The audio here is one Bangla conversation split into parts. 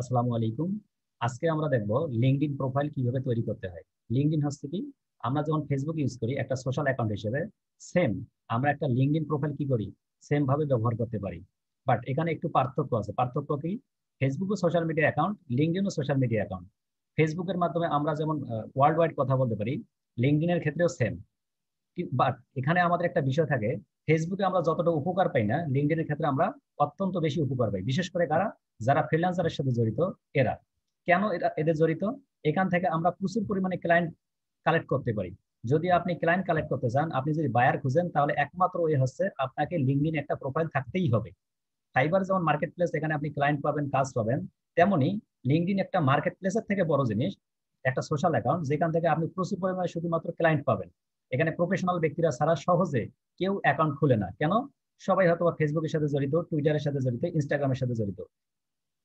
আসসালামু আলাইকুম। আজকে আমরা দেখব লিঙ্কডইন প্রোফাইল কিভাবে তৈরি করতে হয়। লিঙ্কডইন হচ্ছে কি, আমরা যখন ফেসবুক ইউজ করি একটা সোশ্যাল অ্যাকাউন্ট হিসেবে, সেম আমরা একটা লিঙ্কডইন প্রোফাইল কি করি, সেম ভাবে ব্যবহার করতে পারি। বাট এখানে একটু পার্থক্য আছে। পার্থক্য কি, ফেসবুকও সোশ্যাল মিডিয়া অ্যাকাউন্ট, লিঙ্কডইনও সোশ্যাল মিডিয়া অ্যাকাউন্ট। ফেসবুকের মাধ্যমে আমরা যেমন ওয়ার্ল্ড ওয়াইড কথা বলতে পারি, লিঙ্কডইনের ক্ষেত্রেও সেম। বাট এখানে আমাদের একটা বিষয় থাকে, ফেসবুকে আমরা যতটা উপকার পাই না, লিঙ্কডইনের ক্ষেত্রে আমরা অত্যন্ত বেশি উপকার পাই। বিশেষ করে কারা, যারা ফ্রিল্যান্সারের সাথে জড়িত, এরা। কেন এদের জড়িত? এখান থেকে আমরা প্রচুর পরিমাণে ক্লায়েন্ট কালেক্ট করতে পারি। যদি আপনি ক্লায়েন্ট কালেক্ট করতে চান, আপনি যদি বায়ার খুঁজেন, তাহলে একমাত্র ওই হচ্ছে আপনাকে লিঙ্কডইন একটা প্রোফাইল থাকতেই হবে। ফাইবার যেমন মার্কেট প্লেস, এখানে আপনি ক্লায়েন্ট পাবেন, কাজ পাবেন, তেমনি লিঙ্কডইন একটা মার্কেট প্লেসের থেকে বড় জিনিস, একটা সোশ্যাল অ্যাকাউন্ট যেখান থেকে আপনি প্রচুর পরিমাণে শুধুমাত্র ক্লায়েন্ট পাবেন। এখানে প্রফেশনাল ব্যক্তিরা ছাড়া সহজে কেউ অ্যাকাউন্ট খুলে না। কেন? সবাই হয়তো ফেসবুকের সাথে জড়িত, টুইটারের সাথে জড়িত, ইনস্টাগ্রামের সাথে জড়িত।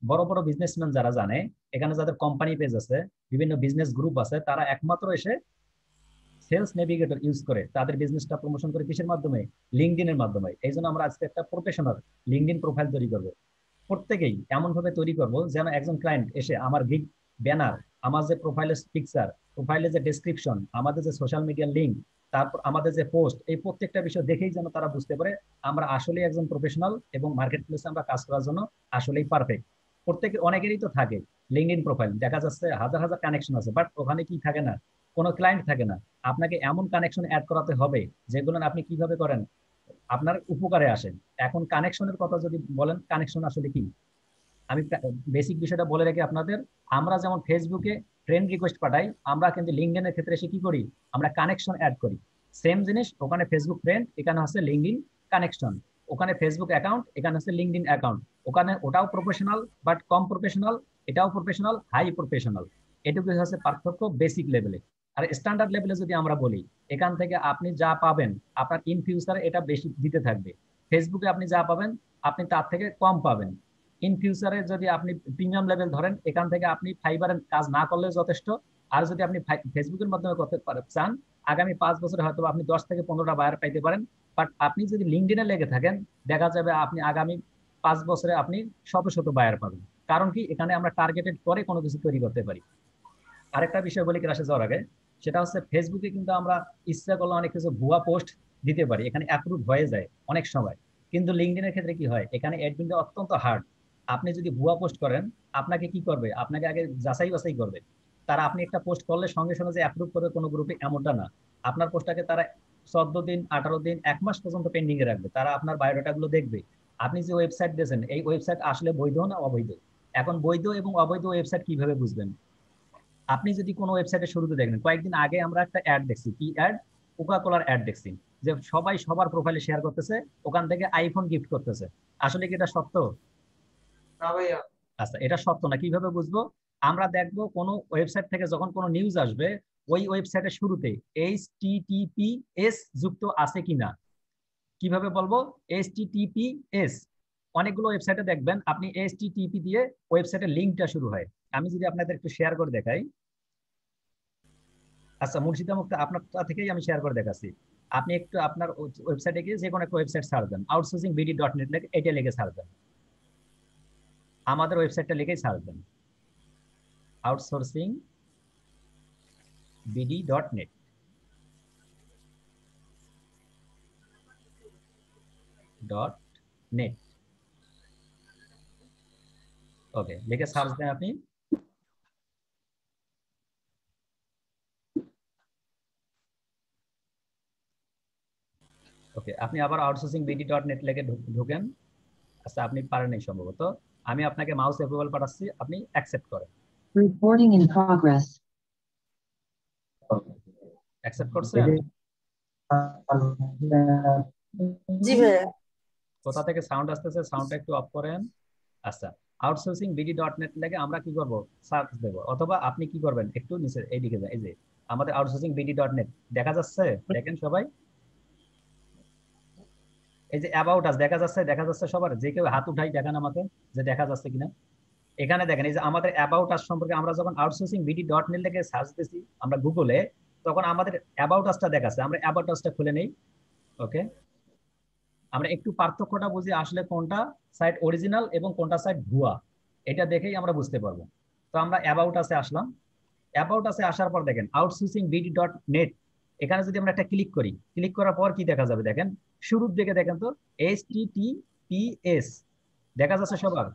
বড় বড় বিজনেসম্যান যারা জানে, এখানে যাদের কোম্পানি পেজ আছে, বিভিন্ন বিজনেস গ্রুপ আছে, তারা একমাত্র এসে সেলস নেভিগেটর ইউজ করে তাদের বিজনেসটা প্রমোশন করে কিসের মাধ্যমে? লিঙ্কডইনের মাধ্যমে। এই জন্য আমরা আজকে একটা প্রফেশনাল লিঙ্কডইন প্রোফাইল তৈরি করব। প্রত্যেকেই এমন ভাবে তৈরি করব যেন একজন ক্লায়েন্ট এসে আমার গিগ ব্যানার, আমার যে প্রোফাইলের পিকচার, প্রোফাইলের যে ডেসক্রিপশন, আমাদের যে সোশ্যাল মিডিয়া লিঙ্ক, তারপর আমাদের যে পোস্ট, এই প্রত্যেকটা বিষয় দেখেই যেন তারা বুঝতে পারে আমরা আসলেই একজন প্রফেশনাল এবং মার্কেট প্লেসে আমরা কাজ করার জন্য আসলেই পারফেক্ট। প্রত্যেকে, অনেকেরই তো থাকে লিঙ্কডইন প্রোফাইল, দেখা যাচ্ছে হাজার হাজার কানেকশন আছে, বাট ওখানে কি থাকে না, কোনো ক্লায়েন্ট থাকে না। আপনাকে এমন কানেকশন অ্যাড করাতে হবে যেগুলো আপনি কিভাবে করেন আপনার উপকারে আসেন। এখন কানেকশনের কথা যদি বলেন, কানেকশন আসলে কি, আমি বেসিক বিষয়টা বলে রেখে আপনাদের, আমরা যেমন ফেসবুকে ফ্রেন্ড রিকোয়েস্ট পাঠাই, আমরা কিন্তু লিঙ্কডইনের ক্ষেত্রে এসে কি করি, আমরা কানেকশন অ্যাড করি। সেম জিনিস, ওখানে ফেসবুক ফ্রেন্ড, এখানে হচ্ছে লিঙ্কডইন কানেকশন। ওখানে ফেসবুক অ্যাকাউন্ট, এখানে হচ্ছে লিঙ্কডইন অ্যাকাউন্ট। ওখানে ওটাও প্রফেশনাল, বাট কম প্রফেশনাল, এটাও প্রফেশনাল, হাই প্রফেশনাল। এটুকু হচ্ছে পার্থক্য বেসিক লেভেলে। আর স্ট্যান্ডার্ড লেভেলে যদি আমরা বলি, এখান থেকে আপনি যা পাবেন আপনার ইন ফিউচারে এটা বেশি দিতে থাকবে। ফেসবুকে আপনি যা পাবেন আপনি তার থেকে কম পাবেন। ইন ফিউচারে যদি আপনি প্রিমিয়াম লেভেল ধরেন, এখান থেকে আপনি ফাইবারের কাজ না করলে যথেষ্ট। আর যদি আপনি ফেসবুকের মাধ্যমে করতে চান, আগামী 5 বছরে হয়তো আপনি 10 থেকে 15টা বায়ার পাইতে পারেন। বাট আপনি যদি লিঙ্কডইনে লেগে থাকেন, দেখা যাবে আপনি আগামী 5 বছরে আপনি শত শত বায়ার পাবেন। কারণ কি, এখানে আমরা টার্গেটেড করে কোনো কিছু তৈরি করতে পারি। আরেকটা বিষয় বলি ক্লাসে যাওয়ার আগে, সেটা হচ্ছে ফেসবুকে কিন্তু আমরা ইচ্ছা করলে অনেক কিছু ভুয়া পোস্ট দিতে পারি, এখানে অ্যাপ্রুভ হয়ে যায় অনেক সময়। কিন্তু লিঙ্কডইনের ক্ষেত্রে কি হয়, এখানে অ্যাডমিনটা অত্যন্ত হার্ড। আপনি যদি ভুয়া পোস্ট করেন, আপনাকে কি করবে, আপনাকে আগে যাচাই বাছাই করবে। তারা আপনি একটা পোস্ট করলে সঙ্গে সঙ্গে যে অ্যাপ্রুভ করবে কোনো গ্রুপে, এমনটা না। আপনার পোস্টটাকে তারা 14 দিন, 18 দিন, 1 মাস পর্যন্ত পেন্ডিং এ রাখবে। তারা আপনার বায়োডাটা গুলো দেখবে। আপনি যে ওয়েবসাইট দিয়েছেন, এই ওয়েবসাইট আসলে বৈধ না অবৈধ। এখন বৈধ এবং অবৈধ ওয়েবসাইট কিভাবে বুঝবেন? আপনি যদি কোনো ওয়েবসাইটে শুরুতে দেখেন, কয়েকদিন আগে আমরা একটা অ্যাড দেখছি, কি অ্যাড, কোকা কোলার অ্যাড দেখছি, যে সবাই সবার প্রোফাইলে শেয়ার করতেছে, ওখান থেকে আইফোন গিফট করতেছে। আসলে কি এটা সত্য? না ভাইয়া। আচ্ছা, এটা সত্য না, কিভাবে বুঝবো? আমরা দেখবো কোনো ওয়েবসাইট থেকে যখন কোনো নিউজ আসবে, ওই ওয়েবসাইটের শুরুতে HTTPS যুক্ত আছে কিনা। কিভাবে বলবো? HTTPS। অনেকগুলো ওয়েবসাইটে দেখবেন আপনি HTTP দিয়ে ওয়েবসাইটের লিঙ্কটা শুরু হয়। আমি যদি আপনাদের একটু শেয়ার করে দেখাই। আচ্ছা, মুর্শিদা মুক্তা আপনারটা থেকেই আমি শেয়ার করে দেখাচ্ছি। আপনি একটু আপনার ওয়েবসাইটে গিয়ে যে কোনো একটা ওয়েবসাইট সার্চ দেন, outsourcingBD.net লিখে, এটা লিখে সার্চ দেন, আমাদের ওয়েবসাইটটা লিখেই সার্চ দেন, outsourcingBD.net। ওকে, লিখে সার্চ দেন আপনি। ওকে, আপনি আবার outsourcingBD.net লিখে ঢুকেন। আচ্ছা, আপনি পারেন নাই সম্ভবত। আমি আপনাকে মাউস অ্যাপ্রুভাল পাঠাচ্ছি, আপনি অ্যাকসেপ্ট করেন। Recording in progress. অ্যাকসেপ্ট করছেন? জি ভাইয়া। কোথা থেকে সাউন্ড আসতেছে, সাউন্ডটা একটু অফ করেন। আচ্ছা, outsourcingBD.net লেগে আমরা কি করব, সার্চ দেব। অথবা আপনি কি করবেন, একটু নিচে এইদিকে যান, এই যে আমাদের outsourcingBD.net দেখা যাচ্ছে, দেখেন সবাই। এই যে অ্যাবাউট আস দেখা যাচ্ছে, দেখা যাচ্ছে সবার। যে কেউ হাত উঠাই দেখান আমাকে, যে দেখা যাচ্ছে কিনা। এখানে দেখেন, এই যে আমাদের অ্যাবাউট আস সম্পর্কে আমরা যখন outsourcingBD.net লেগে সার্চ দিছি আমরা গুগলে, তখন আমাদের অ্যাবাউট আসটা দেখাচ্ছে। আমরা অ্যাবাউট আসটা খুলে নেই। ওকে, আমরা একটু পার্থক্যটা বুঝি আসলে কোনটা সাইট অরিজিনাল এবং কোনটা সাইট ভুয়া। এটা দেখেই আমরা বুঝতে পারবো। তো আমরা অ্যাবাউট আসে আসলাম। অ্যাবাউট আসে আসার পর দেখেন আউটসোর্সিং বিডি ডট নেট, এখানে যদি আমরা একটা ক্লিক করি, ক্লিক করার পর কি দেখা যাবে দেখেন, শুরুর দিকে দেখেন তো HTTPS দেখা যাচ্ছে সবার।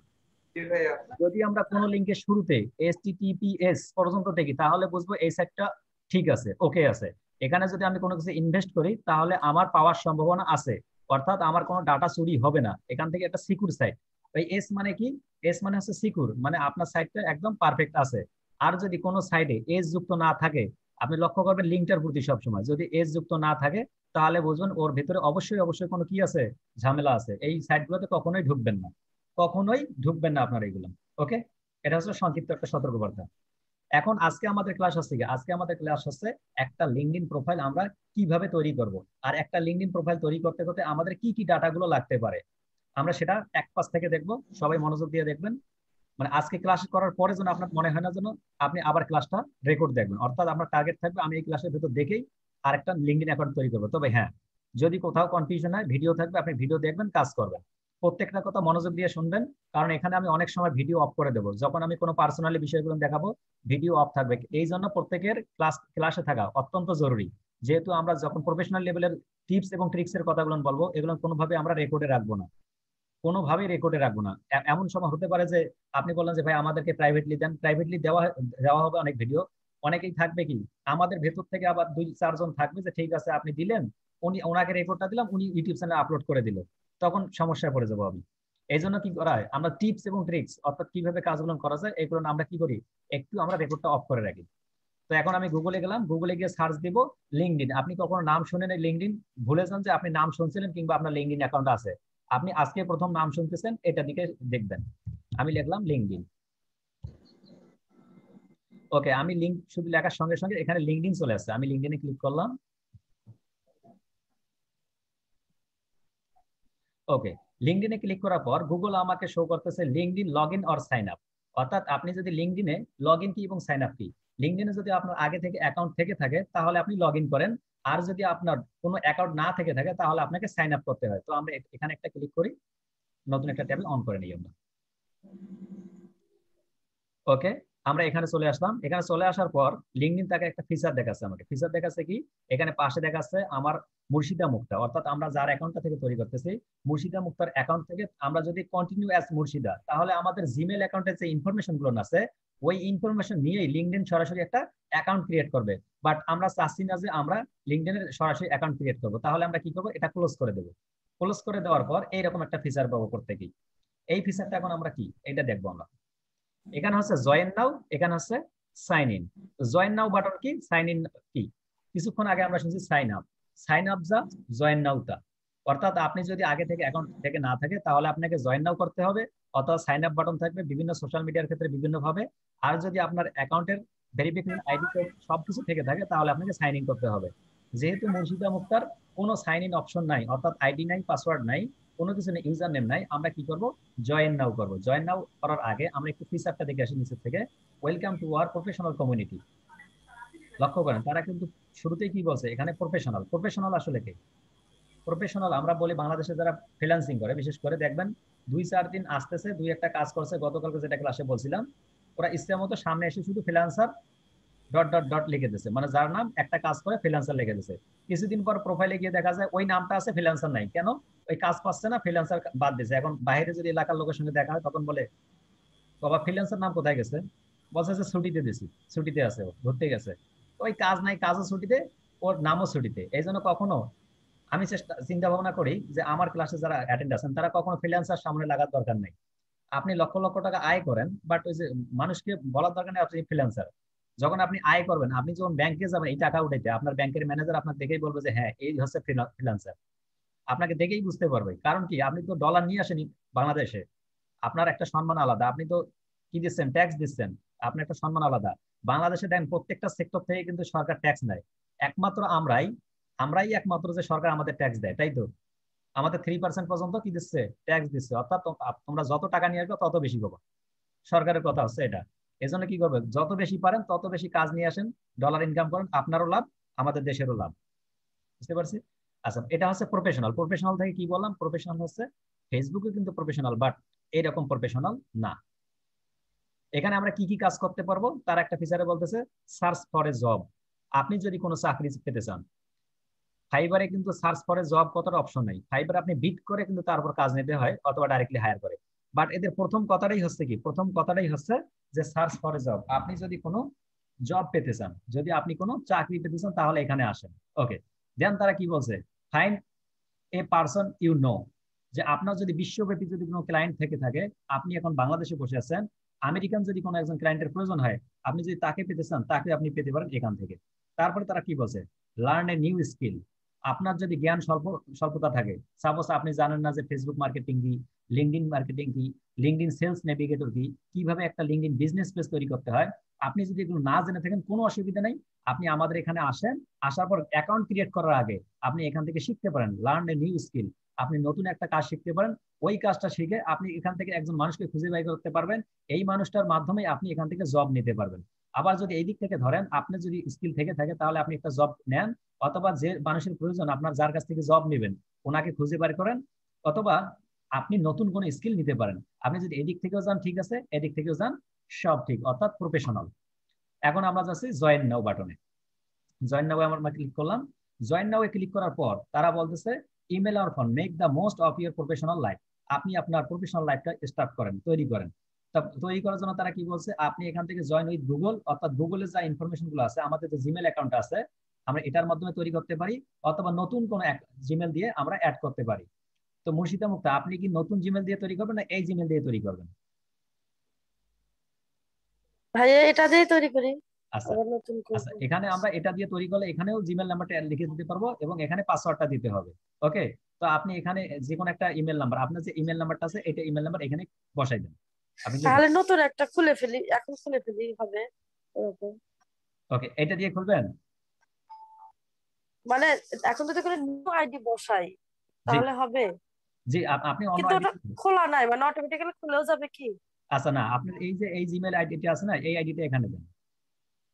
যদি আমরা কোনো লিঙ্কের শুরুতে HTTPS পর্যন্ত দেখি তাহলে বুঝবো এই সাইটটা ঠিক আছে, ওকে আছে। এখানে যদি আমি কোনো কিছু ইনভেস্ট করি তাহলে আমার পাওয়ার সম্ভাবনা আছে, অর্থাৎ আমার কোনো ডাটা চুরি হবে না, এখান থেকে একটা সিকিউর সাইট। ওই এস মানে কি? এস মানে হচ্ছে সিকিউর, মানে আপনার সাইটটা একদম পারফেক্ট আছে। আর যদি কোনো সাইডে এস যুক্ত না থাকে, আপনি লক্ষ্য করবেন লিঙ্কটার প্রতি সবসময় যদি এস যুক্ত না থাকে তাহলে বুঝবেন ওর ভিতরে অবশ্যই অবশ্যই কোনো কি আছে, ঝামেলা আছে। এই সাইটগুলোতে কখনোই ঢুকবেন না, কখনোই ঢুকবেন না আপনার এগুলো। ওকে, এটা হচ্ছে সংক্ষিপ্ত একটা সতর্কবার্তা। এখন আজকে আমাদের ক্লাস হচ্ছে কি, আজকে আমাদের ক্লাস হচ্ছে একটা লিঙ্কডইন প্রোফাইল আমরা কিভাবে তৈরি করব, আর একটা লিঙ্কডইন প্রোফাইল তৈরি করতে করতে আমাদের কি কি ডাটাগুলো লাগতে পারে আমরা সেটা এক পাশ থেকে দেখবো। সবাই মনোযোগ দিয়ে দেখবেন, মানে আজকে ক্লাস করার পরে যেন আপনার মনে হয় না যেন আপনি আবার ক্লাসটা রেকর্ড দেখবেন, অর্থাৎ আপনার টার্গেট থাকবে আমি এই ক্লাসের ভেতর দেখেই আরেকটা লিঙ্কডইন অ্যাকাউন্ট তৈরি করবো। তবে হ্যাঁ, যদি কোথাও কনফিউশন হয় ভিডিও থাকবে, আপনি ভিডিও দেখবেন, কাজ করবেন। প্রত্যেকটা কথা মনোযোগ দিয়ে শুনবেন, কারণ এখানে আমি অনেক সময় ভিডিও অফ করে দেবো যখন আমি কোনো পার্সোনালি বিষয়গুলো দেখাবো, ভিডিও অফ থাকবে। এই জন্য প্রত্যেকের ক্লাসে থাকা অত্যন্ত জরুরি, যেহেতু আমরা যখন প্রফেশনাল লেভেলের টিপস এবং ট্রিক্স এর কথাগুলো বলবো, এগুলো কোনোভাবে আমরা রেকর্ডে রাখবো না, কোনোভাবেই রেকর্ডে রাখবো না। এমন সময় হতে পারে যে আপনি বললেন যে ভাই আমাদেরকে প্রাইভেটলি দেন, প্রাইভেটলি দেওয়া দেওয়া হবে অনেক ভিডিও। অনেকেই থাকবে কি আমাদের ভেতর থেকে আবার 2-4 জন থাকবে যে ঠিক আছে আপনি দিলেন, উনি ওনাকে রেকর্ডটা দিলাম, উনি ইউটিউব চ্যানেলে আপলোড করে দিল, তখন সমস্যায় পড়ে যাবো আমি। এই জন্য কি করা হয়, আমরা টিপস এবং ট্রিক্স অর্থাৎ কিভাবে কাজগুলো করা যায় এগুলো আমরা কি করি, একটু আমরা রেকর্ডটা অফ করে রাখি। তো এখন আমি গুগলে গেলাম, গুগলে গিয়ে সার্চ দিব লিঙ্কডইন। আপনি কখনো নাম শুনেন লিঙ্কডইন, ভুলে যান যে আপনি নাম শুনছিলেন কিংবা আপনার লিঙ্কডইন অ্যাকাউন্ট আছে, আপনি আজকে প্রথম নাম শুনতেছেন, এটা দিকে দেখবেন। আমি লিখলাম লিঙ্কডইন। ওকে, আমি লিঙ্ক শুধু লেখার সঙ্গে সঙ্গে এখানে লিঙ্কডইন চলে আসছে, আমি লিঙ্কডইনে ক্লিক করলাম। ওকে, লিঙ্কডইনে ক্লিক করার পর গুগল আমাকে শো করতেছে LinkedIn log in or sign up, অর্থাৎ আপনি যদি লিঙ্কডইনে লগ ইন কি এবং সাইন আপ কি, লিঙ্কডইনে যদি আপনার আগে থেকে অ্যাকাউন্ট থেকে থাকে তাহলে আপনি লগ ইন করেন, আর যদি আপনার কোনো অ্যাকাউন্ট না থেকে থাকে তাহলে আপনাকে সাইন আপ করতে হয়। তো আমরা এখানে একটা ক্লিক করি, নতুন একটা ট্যাবে অন করে নিই আমরা। ওকে, আমরা এখানে চলে আসলাম। এখানে চলে আসার পর লিঙ্কডইন তাকে একটা ফিচার দেখাচ্ছে, আমাকে ফিচার দেখাচ্ছে কি, এখানে পাশে দেখাচ্ছে আমার মুর্শিদা মুক্তা, অর্থাৎ আমরা যার অ্যাকাউন্টটা থেকে তৈরি করতেছি মুর্শিদা মুক্তার অ্যাকাউন্ট থেকে আমরা যদি কন্টিনিউ অ্যাজ মুর্শিদা, তাহলে আমাদের জিমেল অ্যাকাউন্টের যে ইনফরমেশন গুলো আছে ওই ইনফরমেশন নিয়েই লিঙ্কডইন সরাসরি একটা অ্যাকাউন্ট ক্রিয়েট করবে। বাট আমরা চাচ্ছি না যে আমরা লিঙ্কডইনের সরাসরি অ্যাকাউন্ট ক্রিয়েট করবো, তাহলে আমরা কি করবো, এটা ক্লোজ করে দেবো। ক্লোজ করে দেওয়ার পর এইরকম একটা ফিচার পাবো প্রত্যেকেই। এই ফিচারটা এখন আমরা কি এটা দেখবো আমরা। এখানে হচ্ছে জয়েন নাও, এখানে হচ্ছে sign in. Join now button কি, সাইন ইন কি, কিছুক্ষণ আগে আমরা শুনছি সাইন আপ। সাইন আপ যা, জয়েন নাও তা। অর্থাৎ আপনি যদি আগে থেকে অ্যাকাউন্ট থেকে না থাকে তাহলে আপনাকে জয়েন নাও করতে হবে, অথবা সাইন আপ বাটন থাকবে বিভিন্ন সোশ্যাল মিডিয়ার ক্ষেত্রে বিভিন্ন ভাবে। আর যদি আপনার অ্যাকাউন্টের ভেরিফিকেশন আইডি কোড সবকিছু থেকে থাকে তাহলে আপনাকে সাইন ইন করতে হবে। যেহেতু মুর্শিদা মুক্তার কোনো সাইন ইন অপশন নাই, অর্থাৎ আইডি নাই, পাসওয়ার্ড নাই, কোনো কিছু নেই, ইউজার নেম নাই, আমরা কি করব, জয়েন নাও করব। জয়েন নাও করার আগে আমরা একটু ফিচারটা দেখে আসি নিচের থেকে, welcome to our professional community. লক্ষ্য করেন তারা কিন্তু শুরুতেই কি বলছে, এখানে প্রফেশনাল। প্রফেশনাল আসলে কি, প্রফেশনাল আমরা বলি বাংলাদেশে যারা ফ্রিল্যান্সিং করে, বিশেষ করে দেখবেন 2-4 দিন আসতেছে, দুই একটা কাজ করছে, গতকালকে যেটা ক্লাসে বলছিলাম, ওরা ইচ্ছা মতো সামনে এসে শুধু ফ্রিল্যান্সার ডট ডট ডট লিখে দিচ্ছে, মানে যার নাম একটা কাজ করে ফ্রিল্যান্সার লিখে দিচ্ছে। কিছুদিন পর প্রোফাইলে গিয়ে দেখা যায় ওই নামটা আছে, ফ্রিল্যান্সার নাই। কেন? ওই কাজ পাচ্ছে না, ফ্রিল্যান্সার বাদ দিচ্ছে। এখন বাইরে যদি এলাকার লোকের সঙ্গে দেখা হয় তখন বলে বাবা ফ্রিল্যান্সার নাম কোথায় গেছে, বলছে যে ছুটিতে দিছি, ছুটিতে আছে, ও ঘুরতে গেছে। ওই কাজ নাই, কাজও ছুটিতে, ওর নামও ছুটিতে। এই জন্য কখনো আমি চিন্তা ভাবনা করি যে আমার ক্লাসে যারা অ্যাটেন্ড আছেন তারা কখনো ফ্রিল্যান্সার সামনে লাগার দরকার নেই। আপনি লক্ষ লক্ষ টাকা আয় করেন, বাট ওই যে মানুষকে বলার দরকার নেই আপনি ফ্রিল্যান্সার। যখন আপনি আয় করবেন, আপনি যখন ব্যাংকে যাবেন এই টাকা উঠাইতে, আপনার ব্যাংকের ম্যানেজার আপনার দেখেই বলবে যে হ্যাঁ এই হচ্ছে ফ্রিল্যান্সার। আপনাকে দেখেই বুঝতে পারবে, কারণ কি আপনি তো ডলার নিয়ে আসেনি বাংলাদেশে, আপনার একটা সম্মান আলাদা, আপনি তো কি দিচ্ছেন, ট্যাক্স দিচ্ছেন, আপনার একটা সম্মান আলাদা। বাংলাদেশে দেখেন প্রত্যেকটা সেক্টর থেকে কিন্তু সরকার ট্যাক্স নেয়, একমাত্র আমরাই আমরাই একমাত্র যে সরকার আমাদের ট্যাক্স দেয়, তাই তো? আমাদের 3% পর্যন্ত কি দিচ্ছে, ট্যাক্স দিচ্ছে। অর্থাৎ তোমরা যত টাকা নিয়ে আসবে তত বেশি পাবো, সরকারের কথা হচ্ছে এটা। এজন্য কি করবে, যত বেশি পারেন তত বেশি কাজ নিয়ে আসেন, ডলার ইনকাম করেন, আপনারও লাভ, আমাদের দেশেরও লাভ। বুঝতে পারছি? আচ্ছা, এটা হচ্ছে প্রফেশনাল। প্রফেশনাল থেকে কি বললাম, প্রফেশনাল হচ্ছে ফেসবুকে কিন্তু প্রফেশনাল, বাট এইরকম প্রফেশনাল না। এখানে আমরা কি কি কাজ করতে পারবো তার একটা ফিচারে বলতেছে সার্চ ফর এ জব। আপনি যদি কোনো চাকরি পেতে চান, ফাইবারে কিন্তু সার্চ ফর এ জব কতটা অপশন নেই। ফাইবারে আপনি বিড করে কিন্তু তারপর কাজ নিতে হয় অথবা ডাইরেক্টলি হায়ার করে। বাট এদের প্রথম কথাটাই হচ্ছে কি, প্রথম কথাটাই হচ্ছে যে সার্চ ফর এ জব। আপনি যদি কোনো জব পেতে চান, যদি আপনি কোনো চাকরি পেতে চান, তাহলে এখানে আসেন। ওকে, দেন তারা কি বলছে, find a person you know. যে আপনার যদি বিশ্বব্যাপী যদি কোনো ক্লায়েন্ট থেকে থাকে, আপনি এখন বাংলাদেশে বসে আছেন, আমেরিকান যদি কোনো একজন ক্লায়েন্টের প্রয়োজন হয়, আপনি যদি তাকে পেতে চান, তাকে আপনি পেতে পারেন এখান থেকে। তারপরে তারা কি বলছে, লার্ন এ নিউ স্কিল। আপনার যদি জ্ঞান স্বল্পতা থাকে, সাপোজ আপনি জানেন না যে ফেসবুক মার্কেটিং কি, লিঙ্কডইন মার্কেটিং কি, লিঙ্কডইন সেলস নেভিগেটর কি, কিভাবে একটা লিঙ্কডইন বিজনেস পেজ তৈরি করতে হয়, আপনি যদি এগুলো না জেনে থাকেন কোনো অসুবিধা নেই। আপনি আমাদের এখানে আসেন, আসার পর অ্যাকাউন্ট ক্রিয়েট করার আগে আপনি এখান থেকে শিখতে পারেন, লার্ন এ নিউ স্কিল। আপনি নতুন একটা কাজ শিখতে পারেন। ওই কাজটা শিখে আপনি এখান থেকে একজন মানুষকে খুঁজে বের করতে পারবেন। এই মানুষটার মাধ্যমে আপনি এখান থেকে জব নিতে পারবেন। আবার যদি এই দিক থেকে ধরেন, আপনি যদি স্কিল থেকে থাকে, তাহলে আপনি একটা জব নেন, অথবা যে মানুষের প্রয়োজন আপনার, যার কাছ থেকে জব নেবেন, ওনাকে খুঁজে বের করেন, অথবা আপনি নতুন কোনো স্কিল নিতে পারেন। আপনি যদি এদিক থেকেও যান ঠিক আছে, এদিক থেকেও যান সব ঠিক, অর্থাৎ প্রফেশনাল। এখন আমরা যাচ্ছি জয়েন নাও বাটনে। জয়েন নাও আমরা ক্লিক করলাম। জয়েন নাও এ ক্লিক করার পর তারা বলতেছে ইমেল আর phone make the most of your professional life. আপনি আপনার প্রফেশনাল লাইফটা স্টার্ট করেন, তৈরি করেন। তৈরি করার জন্য তারা কি বলছে, আপনি এখান থেকে জয়েন উইথ গুগল, অর্থাৎ গুগলের যা ইনফরমেশন গুলো আছে, আমাদের যে জিমেল অ্যাকাউন্ট আছে, আমরা এটার মাধ্যমে তৈরি করতে পারি, অথবা নতুন কোনো জিমেল দিয়ে আমরা অ্যাড করতে পারি। তো মুর্শিদা মুক্তা, আপনি কি নতুন জিমেল দিয়ে তৈরি করবেন না এই জিমেল দিয়ে তৈরি করবেন? ভাইয়া এটা দিয়ে তৈরি করি, আচ্ছা, আবার নতুন আচ্ছা, করবো। এখানে আমরা এটা দিয়ে তৈরি করলে এখানেও জিমেল নাম্বারটা লিখে দিতে পারবো, এবং এখানে পাসওয়ার্ডটা দিতে হবে। ওকে, তো আপনি এখানে যে কোনো একটা ইমেল নাম্বার, আপনার যে ইমেল নাম্বারটা আছে, এটা ইমেল নাম্বার এখানে বসাই দেন, আপনি লিখে। তাহলে নতুন একটা খুলে ফেলি, এখন খুলে ফেলি হবে এরকম। ওকে, এটা দিয়ে খুলবেন। মানে এখন যদি করে নিউ আইডি বসাই জি, তাহলে হবে, জি, আপনি অন্য কিন্তু আইডি। ওটা খোলা নাই, মানে অটোমেটিক্যালি খুলেও যাবে কি? আচ্ছা, না, আপনার এই যে এই জিমেল আইডিটা আছে না, এই আইডিটা এখানে দেন।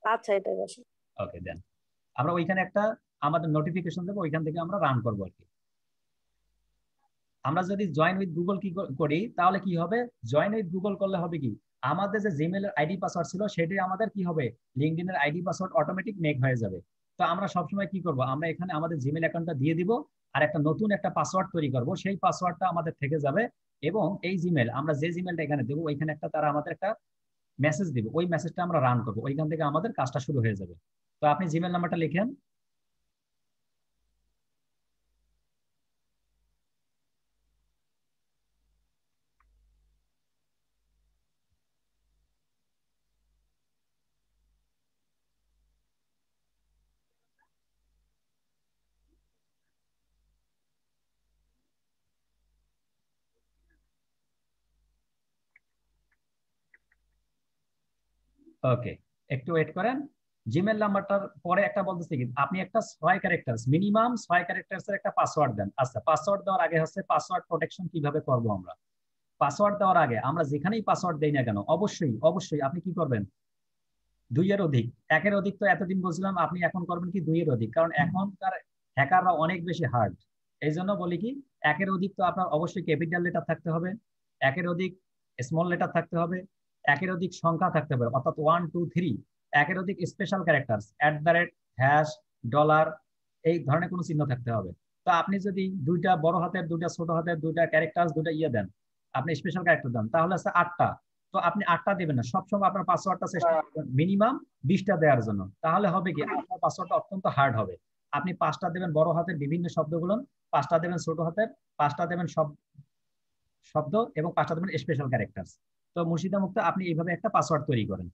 আচ্ছা এটাই বসে। ওকে, দেন। আমরা ওইখানে একটা আমাদের নোটিফিকেশন দেবো, ওইখান থেকে আমরা রান করবো আর কি। আমরা যদি জয়েন উইথ গুগল কি করি, তাহলে কি হবে, জয়েন উইথ গুগল করলে হবে কি, আমাদের যে জিমেলের আইডি পাসওয়ার্ড ছিল, সেটাই আমাদের কি হবে, লিঙ্কডইনের আইডি পাসওয়ার্ড অটোমেটিক মেক হয়ে যাবে। তো আমরা সবসময় কি করব, আমরা এখানে আমাদের জিমেল অ্যাকাউন্টটা দিয়ে দিব, আর একটা নতুন একটা পাসওয়ার্ড তৈরি করব, সেই পাসওয়ার্ডটা আমাদের থেকে যাবে। এবং এই জিমেল, আমরা যে জিমেলটা এখানে দেবো, ওইখানে একটা তারা আমাদের একটা মেসেজ দিবে, ওই মেসেজটা আমরা রান করবো, ওইখান থেকে আমাদের কাজটা শুরু হয়ে যাবে। তো আপনি জিমেল নাম্বারটা লিখেন। ওকে, একটু ওয়েট করেন। জিমেল নাম্বারটার পরে একটা বলতেছে কি, আপনি একটা 6 ক্যারেক্টার, মিনিমাম 6 ক্যারেক্টার এর একটা পাসওয়ার্ড দেন। আচ্ছা, পাসওয়ার্ড দেওয়ার আগে হচ্ছে পাসওয়ার্ড প্রোটেকশন কিভাবে করব আমরা। পাসওয়ার্ড দেওয়ার আগে আমরা যেখানেই পাসওয়ার্ড দেই না কেন, অবশ্যই অবশ্যই আপনি কি করবেন, 2 এর অধিক। 1-এর অধিক তো এতদিন বলছিলাম, আপনি এখন করবেন কি 2-এর অধিক, কারণ এখনকার হ্যাকাররা অনেক বেশি হার্ড। এই জন্য বলি কি, 1-এর অধিক তো আপনার অবশ্যই ক্যাপিটাল লেটার থাকতে হবে, 1-এর অধিক স্মল লেটার থাকতে হবে, 1-এর অধিক সংখ্যা থাকতে হবে, অর্থাৎ 1 2 3, 1-এর অধিক স্পেশাল ক্যারেক্টার, @, ডলার, এই ধরনের কোনো চিহ্ন থাকতে হবে। তো আপনি যদি 2টা বড় হাতের, 2টা ছোট হাতের, 2টা ক্যারেক্টার, 2টা ইয়ে দেন, আপনি স্পেশাল ক্যারেক্টার দেন, তাহলে আছে 8টা। তো আপনি 8টা দেবেন না, সবসময় আপনার পাসওয়ার্ডটা চেষ্টা করবেন মিনিমাম 20টা দেওয়ার জন্য। তাহলে হবে কি, আপনার পাসওয়ার্ডটা অত্যন্ত হার্ড হবে। আপনি 5টা দেবেন বড় হাতের বিভিন্ন শব্দগুলো, 5টা দেবেন ছোট হাতের, 5টা দেবেন সব শব্দ, এবং 5টা দেবেন স্পেশাল ক্যারেক্টার। তো মুর্শিদা মুক্তা, আপনি এইভাবে একটা পাসওয়ার্ড তৈরি করেন।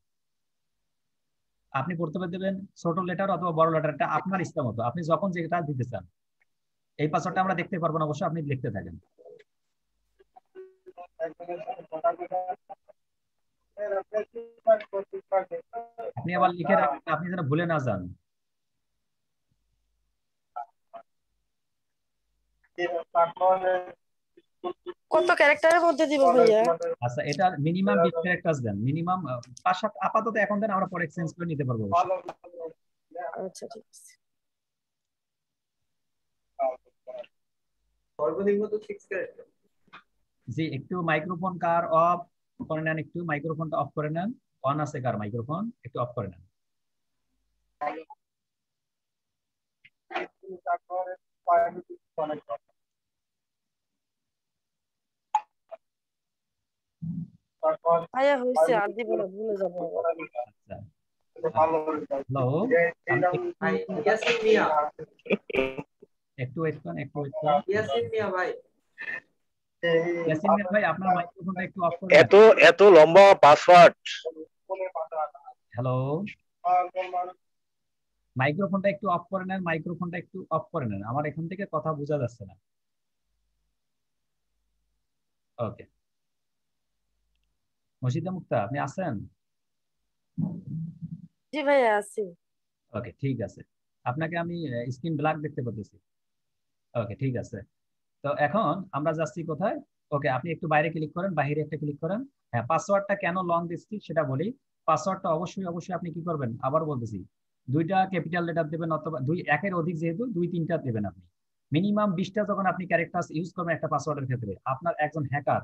আপনি প্রথমে দেবেন ছোট লেটার অথবা বড় লেটারটা আপনার ইচ্ছা মতো, আপনি যখন যেটা দিতে চান। এই পাসওয়ার্ডটা আমরা দেখতে পারবো না, অবশ্যই আপনি লিখতে থাকেন। আপনি আবার লিখে রাখবেন, আপনি যেন ভুলে না যান। কত ক্যারেক্টারের মধ্যে দিব ভাইয়া? আচ্ছা, এটা মিনিমাম 20 ক্যারেক্টার দেন, মিনিমাম 5-7 আপাতত এখন দেন, আমরা পরে এক্সচেঞ্জ করে নিতে পারবো অবশ্যই। আচ্ছা ঠিক আছে। জি, একটু মাইক্রোফোন কার অফ। করে নেন, একটু মাইক্রোফোনটা অফ করে নেন। অন আছে কার মাইক্রোফোন, একটু অফ করে নেন। ভাইয়া হয়েছে, আর দিব না, ভুলে যাবো আবার। আচ্ছা, হ্যালো, আমি ভাই ইয়াসিন মিয়া, একটু ওয়েট করেন, একটু ওয়েট করেন। ইয়াসিন মিয়া ভাই, ইয়াসিন মিয়া ভাই, আপনার মাইক্রোফোনটা একটু অফ করে নেন। এত এত লম্বা পাসওয়ার্ড। হ্যালো, মাইক্রোফোনটা একটু অফ করে নেন, মাইক্রোফোনটা একটু অফ করে নেন, আমার এখান থেকে কথা বোঝা যাচ্ছে না। ওকে, মসজিদা মুক্তা আপনি আছেন? জি ভাইয়া আছি। ওকে, ঠিক আছে। আপনাকে আমি স্ক্রিন ব্ল্যাক দেখতে পাচ্ছি। ওকে, ঠিক আছে। তো এখন আমরা যাচ্ছি কোথায়? ওকে, আপনি একটু বাইরে ক্লিক করেন, বাইরে একটা ক্লিক করেন। হ্যাঁ, পাসওয়ার্ডটা কেন লং দিচ্ছি সেটা বলি। পাসওয়ার্ডটা অবশ্যই অবশ্যই আপনি কি করবেন, আবার বলতেছি, দুইটা ক্যাপিটাল লেটার দেবেন, অথবা একের অধিক, যেহেতু 2-3টা দেবেন আপনি। মিনিমাম 20টা যখন আপনি ক্যারেক্টার ইউজ করবেন একটা পাসওয়ার্ডের ক্ষেত্রে, আপনার একজন হ্যাকার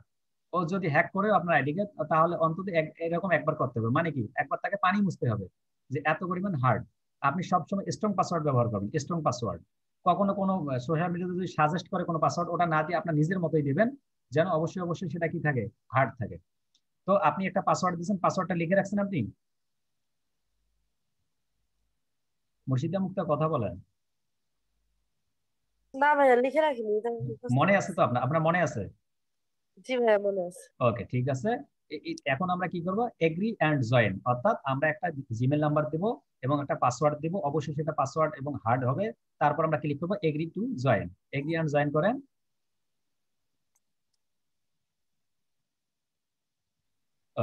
ও যদি হ্যাক করে আপনার আইডিকে, তাহলে অন্তত এরকম একবার করতে হবে। মানে কি, একবার তাকে পানি মুছতে হবে যে এত পরিমাণ হার্ড। আপনি সবসময় স্ট্রং পাসওয়ার্ড ব্যবহার করবেন, স্ট্রং পাসওয়ার্ড। কখনো কোনো সোশ্যাল মিডিয়াতে যদি সাজেস্ট করে কোনো পাসওয়ার্ড, ওটা না দিয়ে আপনার নিজের মতোই দিবেন, যেন অবশ্যই অবশ্যই সেটা কি থাকে, হার্ড থাকে। তো আপনি একটা পাসওয়ার্ড দিয়েছেন, পাসওয়ার্ডটা লিখে রাখছেন আপনি? মুর্শিদা মুক্তা কথা বলেন। না ভাইয়া লিখে রাখিনি, এটা মুখস্থ মনে করা আছে আছে। তো আপনার? আপনার মনে আছে? জি ভাইয়া মনে আছে। ওকে, ঠিক আছে। এখন আমরা কি করব, এগ্রি অ্যান্ড জয়েন, অর্থাৎ আমরা একটা জিমেল নাম্বার দেব এবং একটা পাসওয়ার্ড দেব, অবশ্যই সেটা পাসওয়ার্ড এবং হার্ড হবে। তারপর আমরা ক্লিক করব agree to join. Agri and join করেন।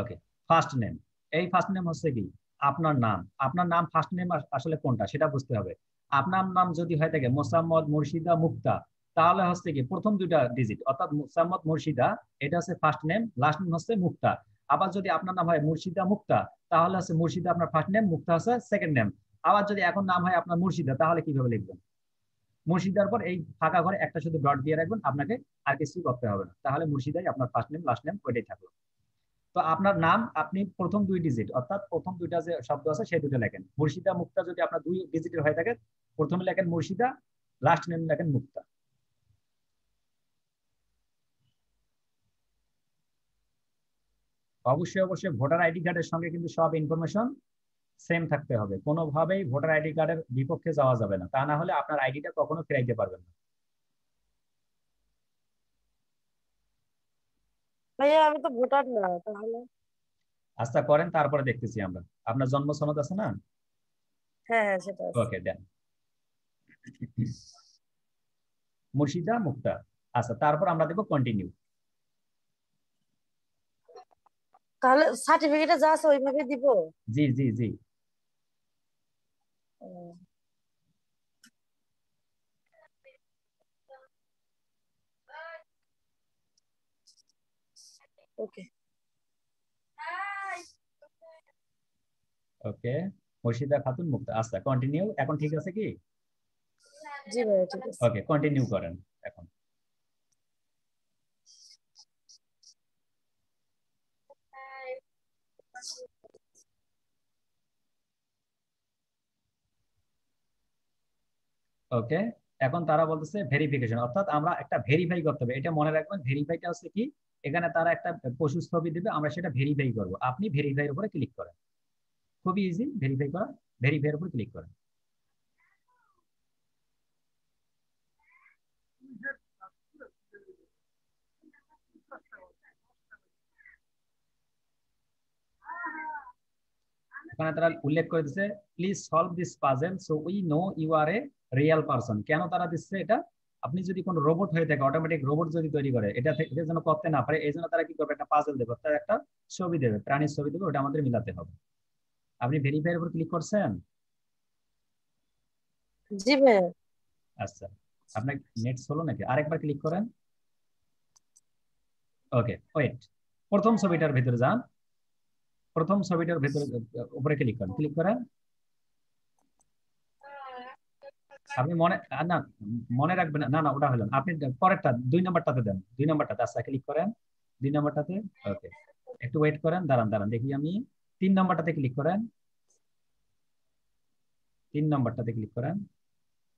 ওকে, ফার্স্ট নেম। এই ফার্স্ট নেম হচ্ছে কি আপনার নাম। আপনার নাম ফার্স্ট নেম আসলে কোনটা সেটা বুঝতে হবে। আপনার নাম যদি হয় থাকে মোসাম্মদ মুর্শিদা মুক্তা, তাহলে হচ্ছে কি প্রথম দুইটা ডিজিট, অর্থাৎ মোসাম্মদ মুর্শিদা, এটা হচ্ছে ফার্স্ট নেম, লাস্ট নেম হচ্ছে মুক্তা। আবার যদি আপনার নাম হয় মুর্শিদা মুক্তা, তাহলে হচ্ছে মুর্শিদা আপনার ফার্স্ট নেম, মুক্তা হচ্ছে সেকেন্ড নেম। আবার যদি এখন নাম হয় আপনার মুর্শিদা, তাহলে কিভাবে লিখবেন? মুর্শিদার পর এই ফাঁকা ঘরে একটা শুধু ডট দিয়ে রাখবেন, আপনাকে আর কিছু করতে হবে না। তাহলে মুর্শিদাই আপনার ফার্স্ট নেম, লাস্ট নেম ওইটাই থাকলো। তো আপনার নাম আপনি প্রথম 2 ডিজিট, অর্থাৎ প্রথম দুইটা যে শব্দ আছে সেই দুটো লেখেন। মুর্শিদা মুক্তা যদি আপনার 2 ডিজিটের হয়ে থাকে, প্রথমে লেখেন মুর্শিদা, লাস্ট নেম লেখেন মুক্তা। অবশ্যই অবশ্যই ভোটার আইডি কার্ডের সঙ্গে কিন্তু সব ইনফরমেশন সেম থাকতে হবে। কোনোভাবেই ভোটার আইডি কার্ডের বিপক্ষে যাওয়া যাবে না, তা না হলে আপনার আইডিটা কখনো ফেরাইতে পারবেন না। ভাইয়া আমি তো ভোটার না, তাহলে? আস্থা করেন, তারপরে দেখতেছি আমরা। আপনার জন্ম সনদ আছে না? হ্যাঁ হ্যাঁ সেটা আছে। ওকে, দেন। মুর্শিদা মুক্তা। আচ্ছা, তারপর আমরা দেখবো কন্টিনিউ। তাহলে সার্টিফিকেটে যা আছে ওইভাবে দিব? জি জি জি। ওকে ওকে, মুর্শিদা খাতুন মুক্তা। আচ্ছা, কন্টিনিউ। এখন ঠিক আছে কি? জি ভাইয়া ঠিক আছে। ওকে, কন্টিনিউ করেন এখন। ওকে, এখন তারা বলতেছে ভেরিফিকেশন, অর্থাৎ আমরা একটা ভেরিফাই করতে হবে। এটা মনে রাখবেন, ভেরিফাইটা হচ্ছে কি, এখানে তারা একটা পশু ছবি দিবে, আমরা সেটা ভেরিফাই করব। আপনি ভেরিফাইয়ের উপরে ক্লিক করেন, খুবই ইজি ভেরিফাই করা। ভেরিফাইয়ের উপরে ক্লিক করেন। এখানে তারা উল্লেখ করে দিচ্ছে, please solve this puzzle so we know you are a real person. কেন তারা দিচ্ছে এটা? আপনি যদি কোনো রোবট হয়ে থাকে, অটোমেটিক রোবট যদি তৈরি করে, এটা যেন করতে না পারে, এই জন্য তারা কি করবে, একটা পাজেল দেবে, তার একটা ছবি দেবে, প্রাণীর ছবি দেবে, ওটা আমাদের মিলাতে হবে। আপনি ভেরিফাইয়ের উপর ক্লিক করছেন? জি ভাইয়া। আচ্ছা, আপনার নেট হলো নাকি? আরেকবার ক্লিক করেন। ওকে, ওয়েট, প্রথম ছবিটার ভিতরে যান, প্রথম ছবিটার ভিতরে উপরে ক্লিক করেন, ক্লিক করেন। আপনি না মনে রাখবেন না, না ওটা হলো না। আপনি পরেরটা 2 নম্বরটাতে দেন, 2 নম্বরটাতে। আচ্ছা, ক্লিক করেন 2 নম্বরটাতে। ওকে, একটু ওয়েট করেন, দাঁড়ান দাঁড়ান দেখি আমি 3 নম্বরটাতে ক্লিক করেন। 3 নম্বরটাতে ক্লিক করেন,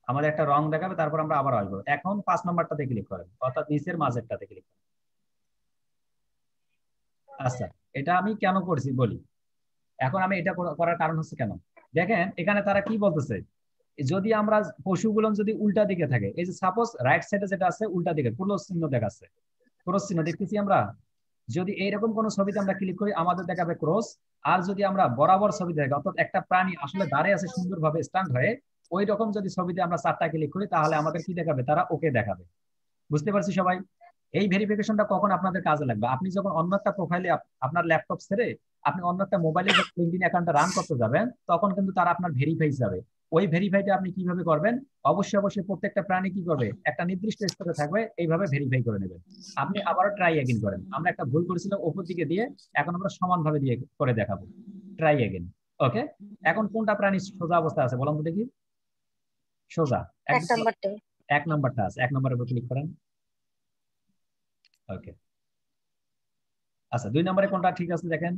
আমাদের একটা রং দেখাবে, তারপর আমরা আবার আসবো। এখন 5 নম্বরটাতে ক্লিক করেন, অর্থাৎ নিচের মাঝেরটাতে ক্লিক করেন। আচ্ছা, এটা আমি কেন করছি বলি। এখন আমি এটা করার কারণ হচ্ছে কেন, দেখেন এখানে তারা কি বলতেছে, যদি আমরা পশুগুলো যদি উল্টা দিকে থাকে, এই যে সাপোজ রাইট সাইডে যেটা আছে উল্টা দিকে ক্রস চিহ্ন দেখাচ্ছে, ক্রস চিহ্ন দেখতেছি আমরা। যদি এইরকম কোন ছবিতে আমরা ক্লিক করি আমাদের দেখাবে ক্রস। আর যদি আমরা বরাবর ছবি দেখি, অর্থাৎ একটা প্রাণী আসলে দাঁড়িয়ে আছে সুন্দরভাবে স্ট্যান্ড হয়ে, ওই রকম যদি ছবিতে আমরা 4টা ক্লিক করি তাহলে আমাদের কি দেখাবে, তারা ওকে দেখাবে। বুঝতে পারছি সবাই? এই ভেরিফিকেশনটা কখন আপনাদের কাজে লাগবে, আপনি যখন অন্য একটা প্রোফাইলে আপনার ল্যাপটপ ছেড়ে আপনি অন্য একটা মোবাইলে লিঙ্কডইন অ্যাকাউন্টটা রান করতে যাবেন, তখন কিন্তু তারা আপনার ভেরিফাই যাবে। ওই ভেরিফাইটা আপনি কিভাবে করবেন, অবশ্যই অবশ্যই প্রত্যেকটা প্রাণী কি করবে, একটা নির্দিষ্ট স্তরে থাকবে, এইভাবে ভেরিফাই করে নেবেন। আপনি আবারও ট্রাই এগেন করেন, আমরা একটা ভুল করেছিলাম উপর দিকে দিয়ে, এখন আমরা সমানভাবে দিয়ে করে দেখাবো। Try again. ওকে, এখন কোনটা প্রাণী সোজা অবস্থা আছে বলুন তো দেখি। সোজা 1 নাম্বারটা। 1 নম্বরটা আছে, 1 নম্বরের উপর ক্লিক করেন। ওকে, আচ্ছা 2 নম্বরে কোনটা ঠিক আছে দেখেন,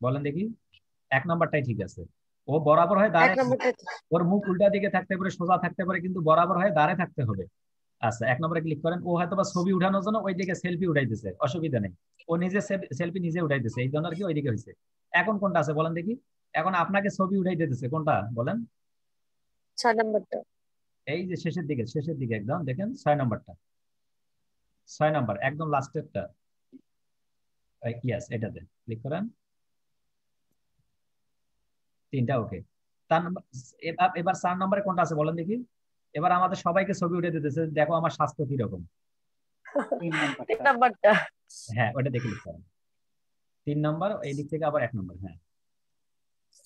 বলেন দেখি। 1 নম্বরটাই ঠিক আছে, ও বরাবর হয়ে 1 দাঁড়ায়, নাম্বারটা। ওর মুখ উল্টা দিকে থাকতে পারে, সোজা থাকতে পারে, কিন্তু বরাবর হয়ে দাঁড়ায় থাকতে হবে। আচ্ছা 1 নম্বরে ক্লিক করেন। ও হয়তো বা ছবি উঠানোর জন্য ওই দিকে সেলফি উঠাইতেছে, অসুবিধা নেই, ও নিজে সেলফি নিজে উঠাইতেছে, এই জন্য আর কি ওই দিকে হয়েছে। এখন কোনটা আছে বলেন দেখি, এখন আপনাকে ছবি উঠাই দিতেছে, কোনটা বলেন। 6 নাম্বারটা। এই যে শেষের দিকে, শেষের দিকে একদম দেখেন 6 নম্বরটা, 6 নম্বর একদম লাস্টেরটা। ইয়েস, এটাতে ক্লিক করেন। 3টা ওকে। তার এবার 4 নম্বরে কোনটা আছে বলেন দেখি। এবার আমাদের সবাইকে ছবি উঠে দিতেছে, দেখো আমার স্বাস্থ্য কিরকম। 3 নাম্বারটা। হ্যাঁ, ওটা দেখে ক্লিক করেন। 3 নম্বর, এই দিক থেকে আবার 1 নম্বর। হ্যাঁ,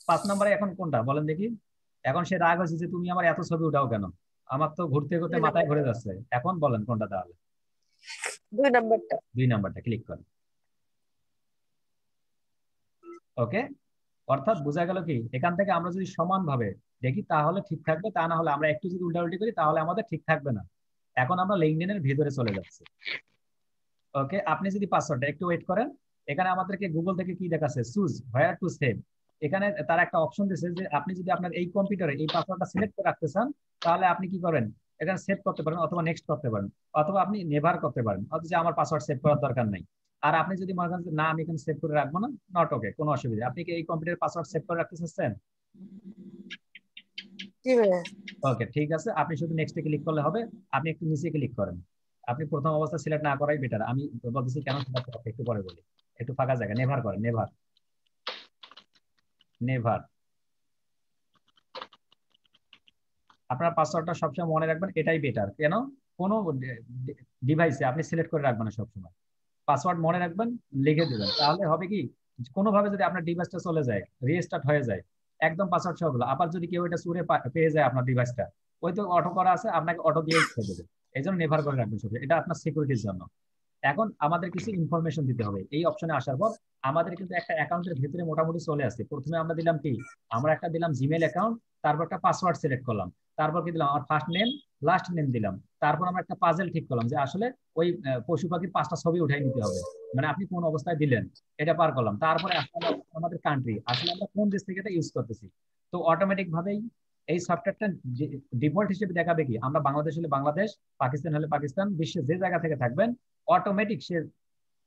5 নম্বরে এখন কোনটা বলেন দেখি। এখন সে রাগ হয়েছে যে তুমি আমার এত ছবি উঠাও কেন, আমার তো ঘুরতে ঘুরতে মাথায় ঘুরে যাচ্ছে। এখন বলেন কোনটা তাহলে। 2 নাম্বারটা। 2 নম্বরটা ক্লিক করেন। ওকে, অর্থাৎ বোঝা গেল কি, এখান থেকে আমরা যদি সমানভাবে দেখি তাহলে ঠিক থাকবে, তা না হলে আমরা একটু যদি উল্টাউল্টি করি তাহলে আমাদের ঠিক থাকবে না। এখন আমরা লিঙ্কডইনের ভিতরে চলে যাচ্ছি। ওকে, আপনি যদি পাসওয়ার্ডটা একটু ওয়েট করেন, এখানে আমাদেরকে গুগল থেকে কি দেখাচ্ছে, চুজ হোয়ার টু সেভ। এখানে তারা একটা অপশন দিয়েছে যে আপনি যদি আপনার এই কম্পিউটারে এই পাসওয়ার্ডটা সিলেক্ট করে রাখতে চান তাহলে আপনি কি করেন, এখানে সেভ করতে পারেন, অথবা নেক্সট করতে পারেন, অথবা আপনি নেভার করতে পারেন, অথচ আমার পাসওয়ার্ড সেভ করার দরকার নাই। আর আপনি যদি মনে করেন যে না আমি এখানে সেভ করে রাখবো না, নট ওকে, কোনো অসুবিধা। আপনি কি এই কম্পিউটার পাসওয়ার্ড সেভ করে রাখতে চাচ্ছেন? জি ভাইয়া। ওকে, ঠিক আছে, আপনি শুধু নেক্সটে ক্লিক করলে হবে। আপনি একটু নিচে ক্লিক করেন, আপনি প্রথম অবস্থা সিলেক্ট না করাই বেটার। আমি বলতেছি কেন সেটা একটু পরে বলি। একটু ফাঁকা জায়গা, নেভার করেন, নেভার, নেভার। আপনার পাসওয়ার্ডটা সবসময় মনে রাখবেন, এটাই বেটার। কেন, কোনো ডিভাইসে আপনি সিলেক্ট করে রাখবেন না, সবসময় পাসওয়ার্ড মনে রাখবেন, লিখে দেবেন। তাহলে হবে কি, কোনোভাবে যদি আপনার ডিভাইসটা চলে যায়, রিস্টার্ট হয়ে যায়, একদম পাসওয়ার্ড সহগুলো, আবার যদি কেউ এটা চুরে পেয়ে যায় আপনার ডিভাইসটা, ওই তো অটো করা আছে, আপনাকে অটো দিয়ে দেবে। এই জন্য নেভার করে রাখবেন সব, এটা আপনার সিকিউরিটির জন্য। এখন আমাদের কিছু ইনফরমেশন দিতে হবে। এই অপশনে আসার পর আমাদের কিন্তু একটা অ্যাকাউন্টের ভিতরে মোটামুটি চলে আসছে। প্রথমে আমরা দিলাম কি, আমরা একটা দিলাম জিমেল অ্যাকাউন্ট, তারপর একটা পাসওয়ার্ড সিলেক্ট করলাম, তারপর কি দিলাম আমার ফার্স্ট নেম লাস্ট নেম দিলাম, তারপর আমরা একটা পাজেল ঠিক করলাম যে আসলে ওই পশু পাখির 5টা ছবি উঠাই নিতে হবে, মানে আপনি কোন অবস্থায় দিলেন এটা পার করলাম। তারপরে আসলে আমাদের কান্ট্রি, আসলে আমরা কোন দেশ থেকে এটা ইউজ করতেছি। তো অটোমেটিক ভাবেই এই সফটওয়্যারটা ডিফল্ট হিসেবে দেখাবে কি, আমরা বাংলাদেশ হলে বাংলাদেশ, পাকিস্তান হলে পাকিস্তান, বিশ্বের যে জায়গা থেকে থাকবেন অটোমেটিক সে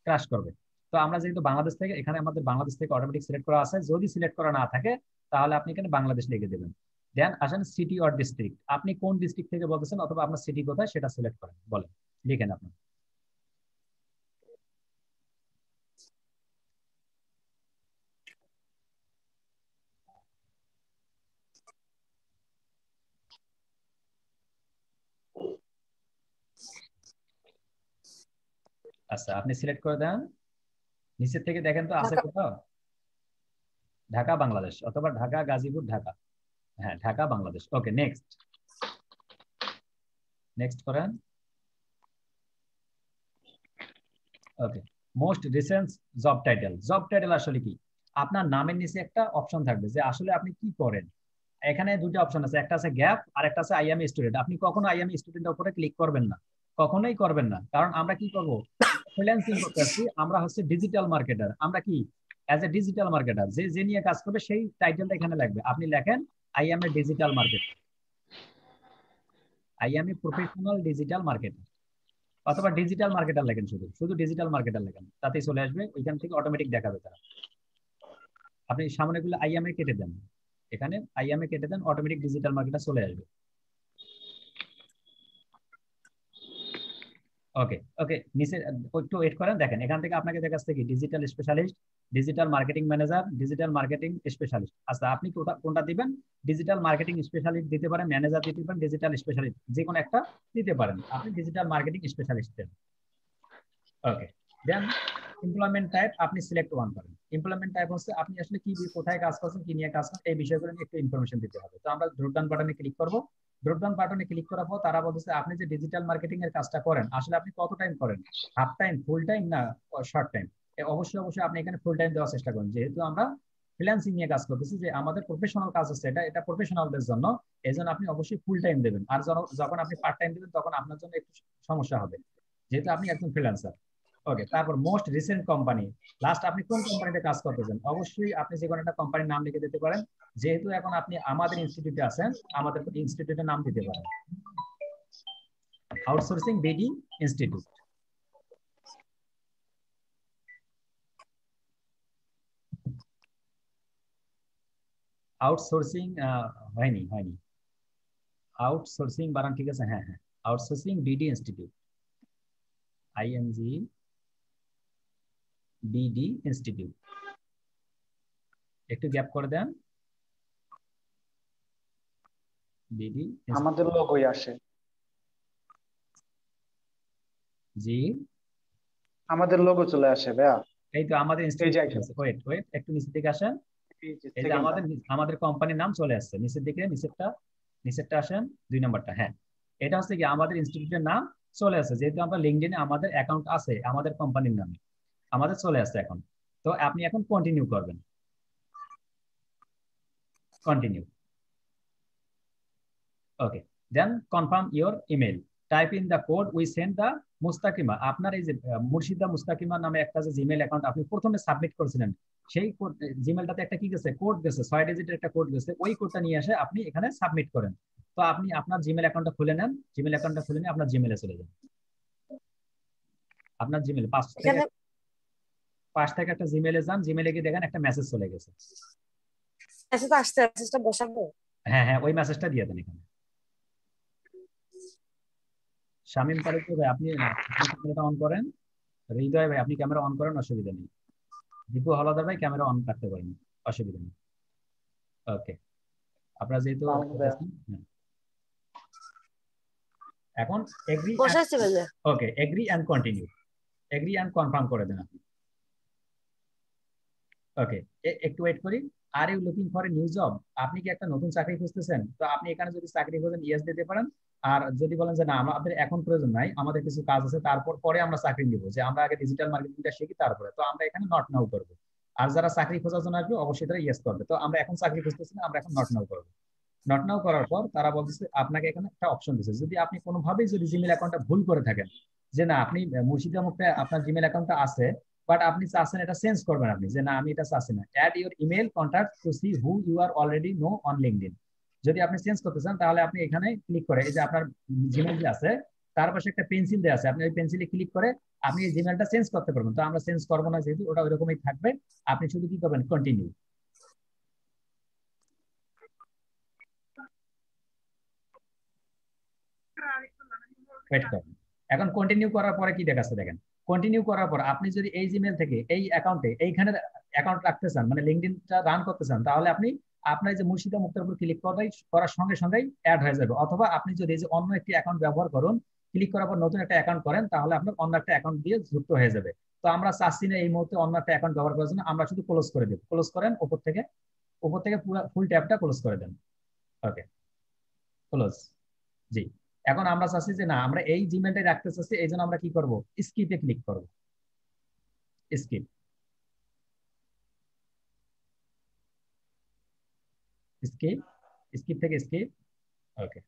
ক্রাশ করবে। তো আমরা যেহেতু বাংলাদেশ থেকে, এখানে আমাদের বাংলাদেশ থেকে অটোমেটিক সিলেক্ট করা আছে। যদি সিলেক্ট করা না থাকে তাহলে আপনি এখানে বাংলাদেশ লিখে দেবেন। দেন আসেন সিটি অর ডিস্ট্রিক্ট, আপনি কোন ডিস্ট্রিক্ট থেকে বলতেছেন অথবা আপনার সিটি কোথায় সেটা সিলেক্ট করেন, বলেন, লিখেন আপনি। আচ্ছা, আপনি সিলেক্ট করে দেন, নিচের থেকে দেখেন তো আছে কোথাও ঢাকা বাংলাদেশ, অথবা ঢাকা গাজীপুর ঢাকা। হ্যাঁ, Dhaka Bangladesh. Okay, next, next করেন। Okay, most recent job title. Job title আসলে কি, আপনার নামের নিচে একটা অপশন থাকবে যে আসলে আপনি কি করেন। এখানে 2টা অপশন আছে, একটা আছে গ্যাপ আর একটা আছে আই এম স্টুডেন্ট। আপনি কখনো আই এম স্টুডেন্টের উপরে ক্লিক করবেন না, কখনোই করবেন না। কারণ আমরা কি করব, ফ্রিল্যান্সিং করতে আসছি, আমরা হচ্ছে ডিজিটাল মার্কেটার। আমরা কি অ্যাজ এ ডিজিটাল মার্কেটার, যে যে নিয়ে কাজ করবে সেই টাইটেলটা এখানে লাগবে। আপনি লেখেন I M A digital marketer, I M a professional digital marketer, অথবা ডিজিটাল মার্কেটার লেখেন, শুধু শুধু ডিজিটাল মার্কেটার লেখেন, তাতেই চলে আসবে। ওইখান থেকে অটোমেটিক দেখাবে তারা। আপনি সামনেগুলো আই এম এ কেটে দেন, এখানে আই এম এ কেটে দেন, অটোমেটিক ডিজিটাল মার্কেটার চলে আসবে। ওকে ওকে, নিচে একটু ওয়েট করেন, দেখেন এখান থেকে আপনাকে দেখাচ্ছে কি digital specialist, digital marketing manager, digital marketing specialist. আচ্ছা, আপনি কোনটা দিবেন? ডিজিটাল মার্কেটিং স্পেশালিস্ট দিতে পারেন, ম্যানেজার দিতে পারেন, ডিজিটাল স্পেশালিস্ট, যে কোনো একটা দিতে পারেন। আপনি ডিজিটাল মার্কেটিং স্পেশালিস্ট দেন। ওকে, দেন এমপ্লয়মেন্ট টাইপ আপনি সিলেক্ট ওয়ান করেন। এমপ্লয়মেন্ট টাইপ হচ্ছে আপনি আসলে কি কোথায় কাজ করছেন, কি নিয়ে কাজ করেন, এই বিষয়গুলো নিয়ে একটু ইনফরমেশন দিতে হবে। তো আমরা ড্রপ ডাউন বাটনে ক্লিক করব। ড্রপ ডাউন বাটনে ক্লিক করার পর তারা বলতেছে আপনি যে ডিজিটাল মার্কেটিং এর কাজটা করেন আসলে আপনি কত টাইম করেন, হাফ টাইম, ফুল টাইম না শর্ট টাইম। অবশ্যই অবশ্যই আপনি এখানে ফুল টাইম দেওয়ার চেষ্টা করেন, যেহেতু আমরা ফ্রিল্যান্সিং নিয়ে কাজ করতেছি, যে আমাদের প্রফেশনাল কাজ হচ্ছে এটা, এটা প্রফেশনালদের জন্য। এই জন্য আপনি অবশ্যই ফুল টাইম দেবেন। আর যখন আপনি পার্ট টাইম দেবেন তখন আপনার জন্য একটু সমস্যা হবে, যেহেতু আপনি একজন ফ্রিল্যান্সার। ওকে, তারপর মোস্ট রিসেন্ট কোম্পানি, লাস্ট আপনি কোন কোম্পানিতে কাজ করতেছেন, অবশ্যই আপনি যে কোনো একটা কোম্পানির নাম লিখে দিতে পারেন। যেহেতু এখন আপনি আমাদের ইনস্টিটিউটে আছেন, আমাদের ইনস্টিটিউটের নাম দিতে পারেন, আউটসোর্সিং বিডি ইনস্টিটিউট। আউটসোর্সিং হয়নি হয়নি, আউটসোর্সিং বানান ঠিক আছে, হ্যাঁ হ্যাঁ, outsourcing BD institute, ING BD institute. একটু গ্যাপ করে দেন, বিডি আমাদের লোগোই আসে, জি, আমাদের লোগো চলে আসে ভাইয়া। এই তো আমাদের এই যে ইনস্টিটিউট আছে। ওয়েট ওয়েট, একটু নিচের দিকে আসেন। এই যে এই যে সেকেন্ডটা। আমাদের আমাদের কোম্পানির নাম চলে আসছে নিচের দিকে, নিচেরটা আসেন, 2 নম্বরটা, হ্যাঁ। এটা হচ্ছে কি আমাদের ইনস্টিটিউটের নাম চলে আসছে, যেহেতু আমরা লিঙ্কডইনে আমাদের অ্যাকাউন্ট আছে আমাদের কোম্পানির নামে, আমাদের চলে আসছে এখন। তো আপনি এখন কন্টিনিউ করবেন, continue. Okay, then confirm your email, type in the code we send the Mustakima. আপনার এই যে মুর্শিদা মুস্তাকিমা নামে একটা যে জিমেল অ্যাকাউন্ট আপনি প্রথমে সাবমিট করেছিলেন, সেই কোড জিমেলটাতে একটা কি গেছে, কোড গেছে, 6 ডিজিটের একটা কোড গেছে, ওই কোডটা নিয়ে এসে আপনি এখানে সাবমিট করেন। তো আপনি আপনার জিমেল অ্যাকাউন্টটা খুলে নেন, জিমেল অ্যাকাউন্টটা খুলে নিয়ে আপনার জিমেলে চলে যান। আপনার জিমেল এখানে পাশ থেকে একটা জিমেলে যান, জিমেলে গিয়ে দেখেন একটা মেসেজ চলে গেছে। মেসেজ আসছে, মেসেজটা বসাবো। হ্যাঁ হ্যাঁ, ওই মেসেজটা দিয়ে দেন এখানে। শামীম তালুকদার ভাই, আপনি ক্যামেরাটা অন করেন। হৃদয় ভাই আপনি ক্যামেরা অন করেন, অসুবিধা নেই। দীপু হলাদার ভাই ক্যামেরা অন রাখতে পারেন, অসুবিধা নেই। ওকে, আপনারা যেহেতু তাহলে ভাইয়া হ্যাঁ। এখন এগ্রি, বসাইছে ভাইয়া। Okay, agree and continue, agree and confirm করে দেন আপনি। ওকে, একটু ওয়েট করি। Are you looking for a new job, আপনি কি একটা নতুন চাকরি খুঁজতেছেন? তো আপনি এখানে যদি চাকরি খোঁজেন ইয়েস দিতে পারেন। আর যদি বলেন যে না আমাদের এখন প্রয়োজন নাই, আমাদের কিছু কাজ আছে, তারপর পরে আমরা চাকরি নিব, যে আমরা আগে ডিজিটাল মার্কেটিংটা শিখি তারপরে, তো আমরা এখানে নট নাও করবো। আর যারা চাকরি খোঁজার জন্য আসবে অবশ্যই তারা ইয়েস করবে। তো আমরা এখন চাকরি খুঁজতেছি না, আমরা এখন নট নাও করবো। নট নাও করার পর তারা বলতেছে আপনাকে এখানে একটা অপশন দিচ্ছে, যদি আপনি কোনোভাবেই যদি জিমেল অ্যাকাউন্টটা ভুল করে থাকেন, যে না আপনি মুর্শিদা মুখে আপনার জিমেল অ্যাকাউন্টটা আছে, বাট আপনি চাচ্ছেন এটা চেঞ্জ করবেন, আপনি যে না আমি এটা চাচ্ছি না, add your email contact to see who you are already know on LinkedIn. যদি আপনি চেঞ্জ করতে চান তাহলে আপনি এখানে ক্লিক করে, এই যে আপনার জিমেল যে আছে তার পাশে একটা পেন্সিল দেওয়া আছে, আপনি ওই পেন্সিলে ক্লিক করে আপনি এই জিমেলটা চেঞ্জ করতে পারবেন। তো আমরা চেঞ্জ করবো না, যেহেতু ওটা ওইরকমই থাকবে। আপনি শুধু কি করবেন, কন্টিনিউ। ওয়েট করুন। এখন কন্টিনিউ করার পরে কি দেখাচ্ছে দেখেন, কন্টিনিউ করার পর আপনি যদি এই জিমেল থেকে এই অ্যাকাউন্টে এইখানে অ্যাকাউন্ট রাখতে চান, মানে লিঙ্কডইনটা রান করতে চান, তাহলে আপনি আপনার যে মুর্শিদা মুক্তার উপর ক্লিক করার সঙ্গে সঙ্গেই অ্যাড হয়ে যাবে। অথবা আপনি যদি এই যে অন্য একটি অ্যাকাউন্ট ব্যবহার করুন, ক্লিক করার পর নতুন একটা অ্যাকাউন্ট করেন, তাহলে আপনার অন্য একটা অ্যাকাউন্ট দিয়ে যুক্ত হয়ে যাবে। তো আমরা চাচ্ছি না এই মুহূর্তে অন্য একটা অ্যাকাউন্ট ব্যবহার করার জন্য, আমরা শুধু ক্লোজ করে দেব। ক্লোজ করেন, উপর থেকে পুরো ফুল ট্যাবটা ক্লোজ করে দেন। ওকে, ক্লোজ। জি, এখন আমরা চাচ্ছি যে না আমরা এই জিমেলটাই রাখতে চাচ্ছি, এই জন্য আমরা কি করব, স্কিপে ক্লিক করব, স্কিপ, স্কিপ, স্কিপ থেকে স্কিপ। ওকে,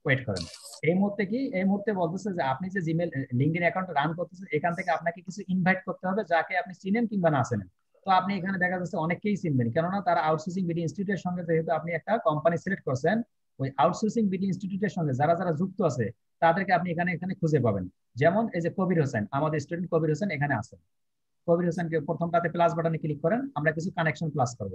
ওয়েট করেন। এই মুহূর্তে কি, এই মুহূর্তে বলতেছে যে আপনি যে জিমেল লিঙ্কডইন অ্যাকাউন্ট রান করতেছেন, এখান থেকে আপনাকে কিছু ইনভাইট করতে হবে যাকে আপনি চিনেন কিংবা না চেনেন। তো আপনি এখানে দেখা যাচ্ছে অনেককেই চিনবেন, কেননা তারা আউটসোর্সিং বিডি ইনস্টিটিউটের সঙ্গে, যেহেতু আপনি একটা কোম্পানি সিলেক্ট করছেন, ওই আউটসোর্সিং বিডি ইনস্টিটিউটের সঙ্গে যারা যারা যুক্ত আছে তাদেরকে আপনি এখানে এখানে খুঁজে পাবেন। যেমন এই যে কবির হোসেন, আমাদের স্টুডেন্ট কবির হোসেন এখানে আছে। কবির হোসেনকে প্রথমটাতে প্লাস বাটনে ক্লিক করেন, আমরা কিছু কানেকশন প্লাস করব।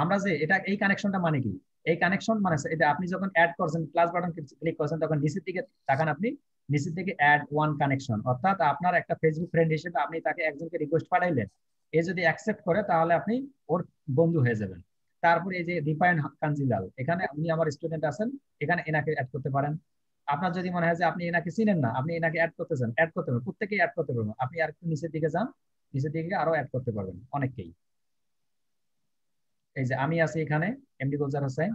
আমরা যে এটা, এই কানেকশনটা মানে কি, এই কানেকশন মানে এটা আপনি যখন অ্যাড করছেন, প্লাস বাটন ক্লিক করছেন, তখন নিচের দিকে তাকান, আপনি নিচের দিকে অ্যাড ওয়ান কানেকশন, অর্থাৎ আপনার একটা ফেসবুক ফ্রেন্ড হিসেবে আপনি তাকে একজনকে রিকোয়েস্ট পাঠাইলেন, এ যদি অ্যাকসেপ্ট করে তাহলে আপনি ওর বন্ধু হয়ে যাবেন। তারপরে এই যে রিফাইন কাঞ্জিলাল, এখানে আপনি আমার স্টুডেন্ট আছেন, এখানে এনাকে অ্যাড করতে পারেন। আপনার যদি মনে হয় যে আপনি এনাকে চিনেন না, আপনি এনাকে অ্যাড করতে চান, অ্যাড করতে পারবেন, প্রত্যেকেই অ্যাড করতে পারবেন। আপনি আর একটু নিচের দিকে যান, নিচের দিকে আরো অ্যাড করতে পারবেন অনেককেই। এই যে আমি আছি এখানে, এমডি গুলজার হোসেন।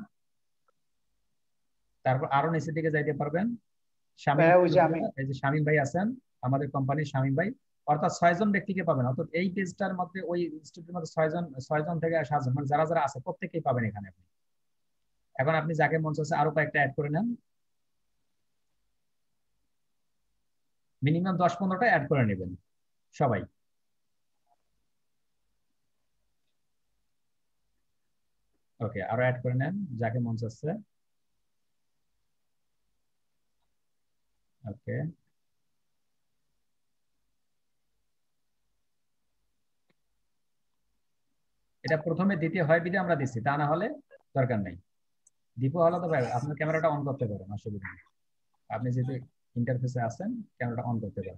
তারপর আরো নিচের দিকে যাইতে পারবেন, শামীম, ভাইয়া ওই যে আমি এই যে শামীম ভাই আছেন, আমাদের কোম্পানির শামীম ভাই। অর্থাৎ 6 জন ব্যক্তিকে পাবেন, অর্থাৎ এই পেজটার মধ্যে ওই ইনস্টিটিউটের মধ্যে 6 জন থেকে 7 জন, মানে যারা যারা আছে প্রত্যেকেই পাবেন এখানে আপনি। এখন আপনি যাকে মন চাচ্ছে আরো কয়েকটা অ্যাড করে নেন, মিনিমাম 10-15টা অ্যাড করে নেবেন সবাই। ওকে, আরো অ্যাড করে নেন যাকে মন চাচ্ছে। ওকে, এটা প্রথমে দিতে হয় বিধে আমরা দিচ্ছি, তা না হলে দরকার নেই। দীপু হলো তো ভাই, আপনার ক্যামেরাটা অন করতে পারেন, অসুবিধা নেই। আপনি যেহেতু ইন্টারফেসে আছেন, ক্যামেরাটা অন করতে পারেন।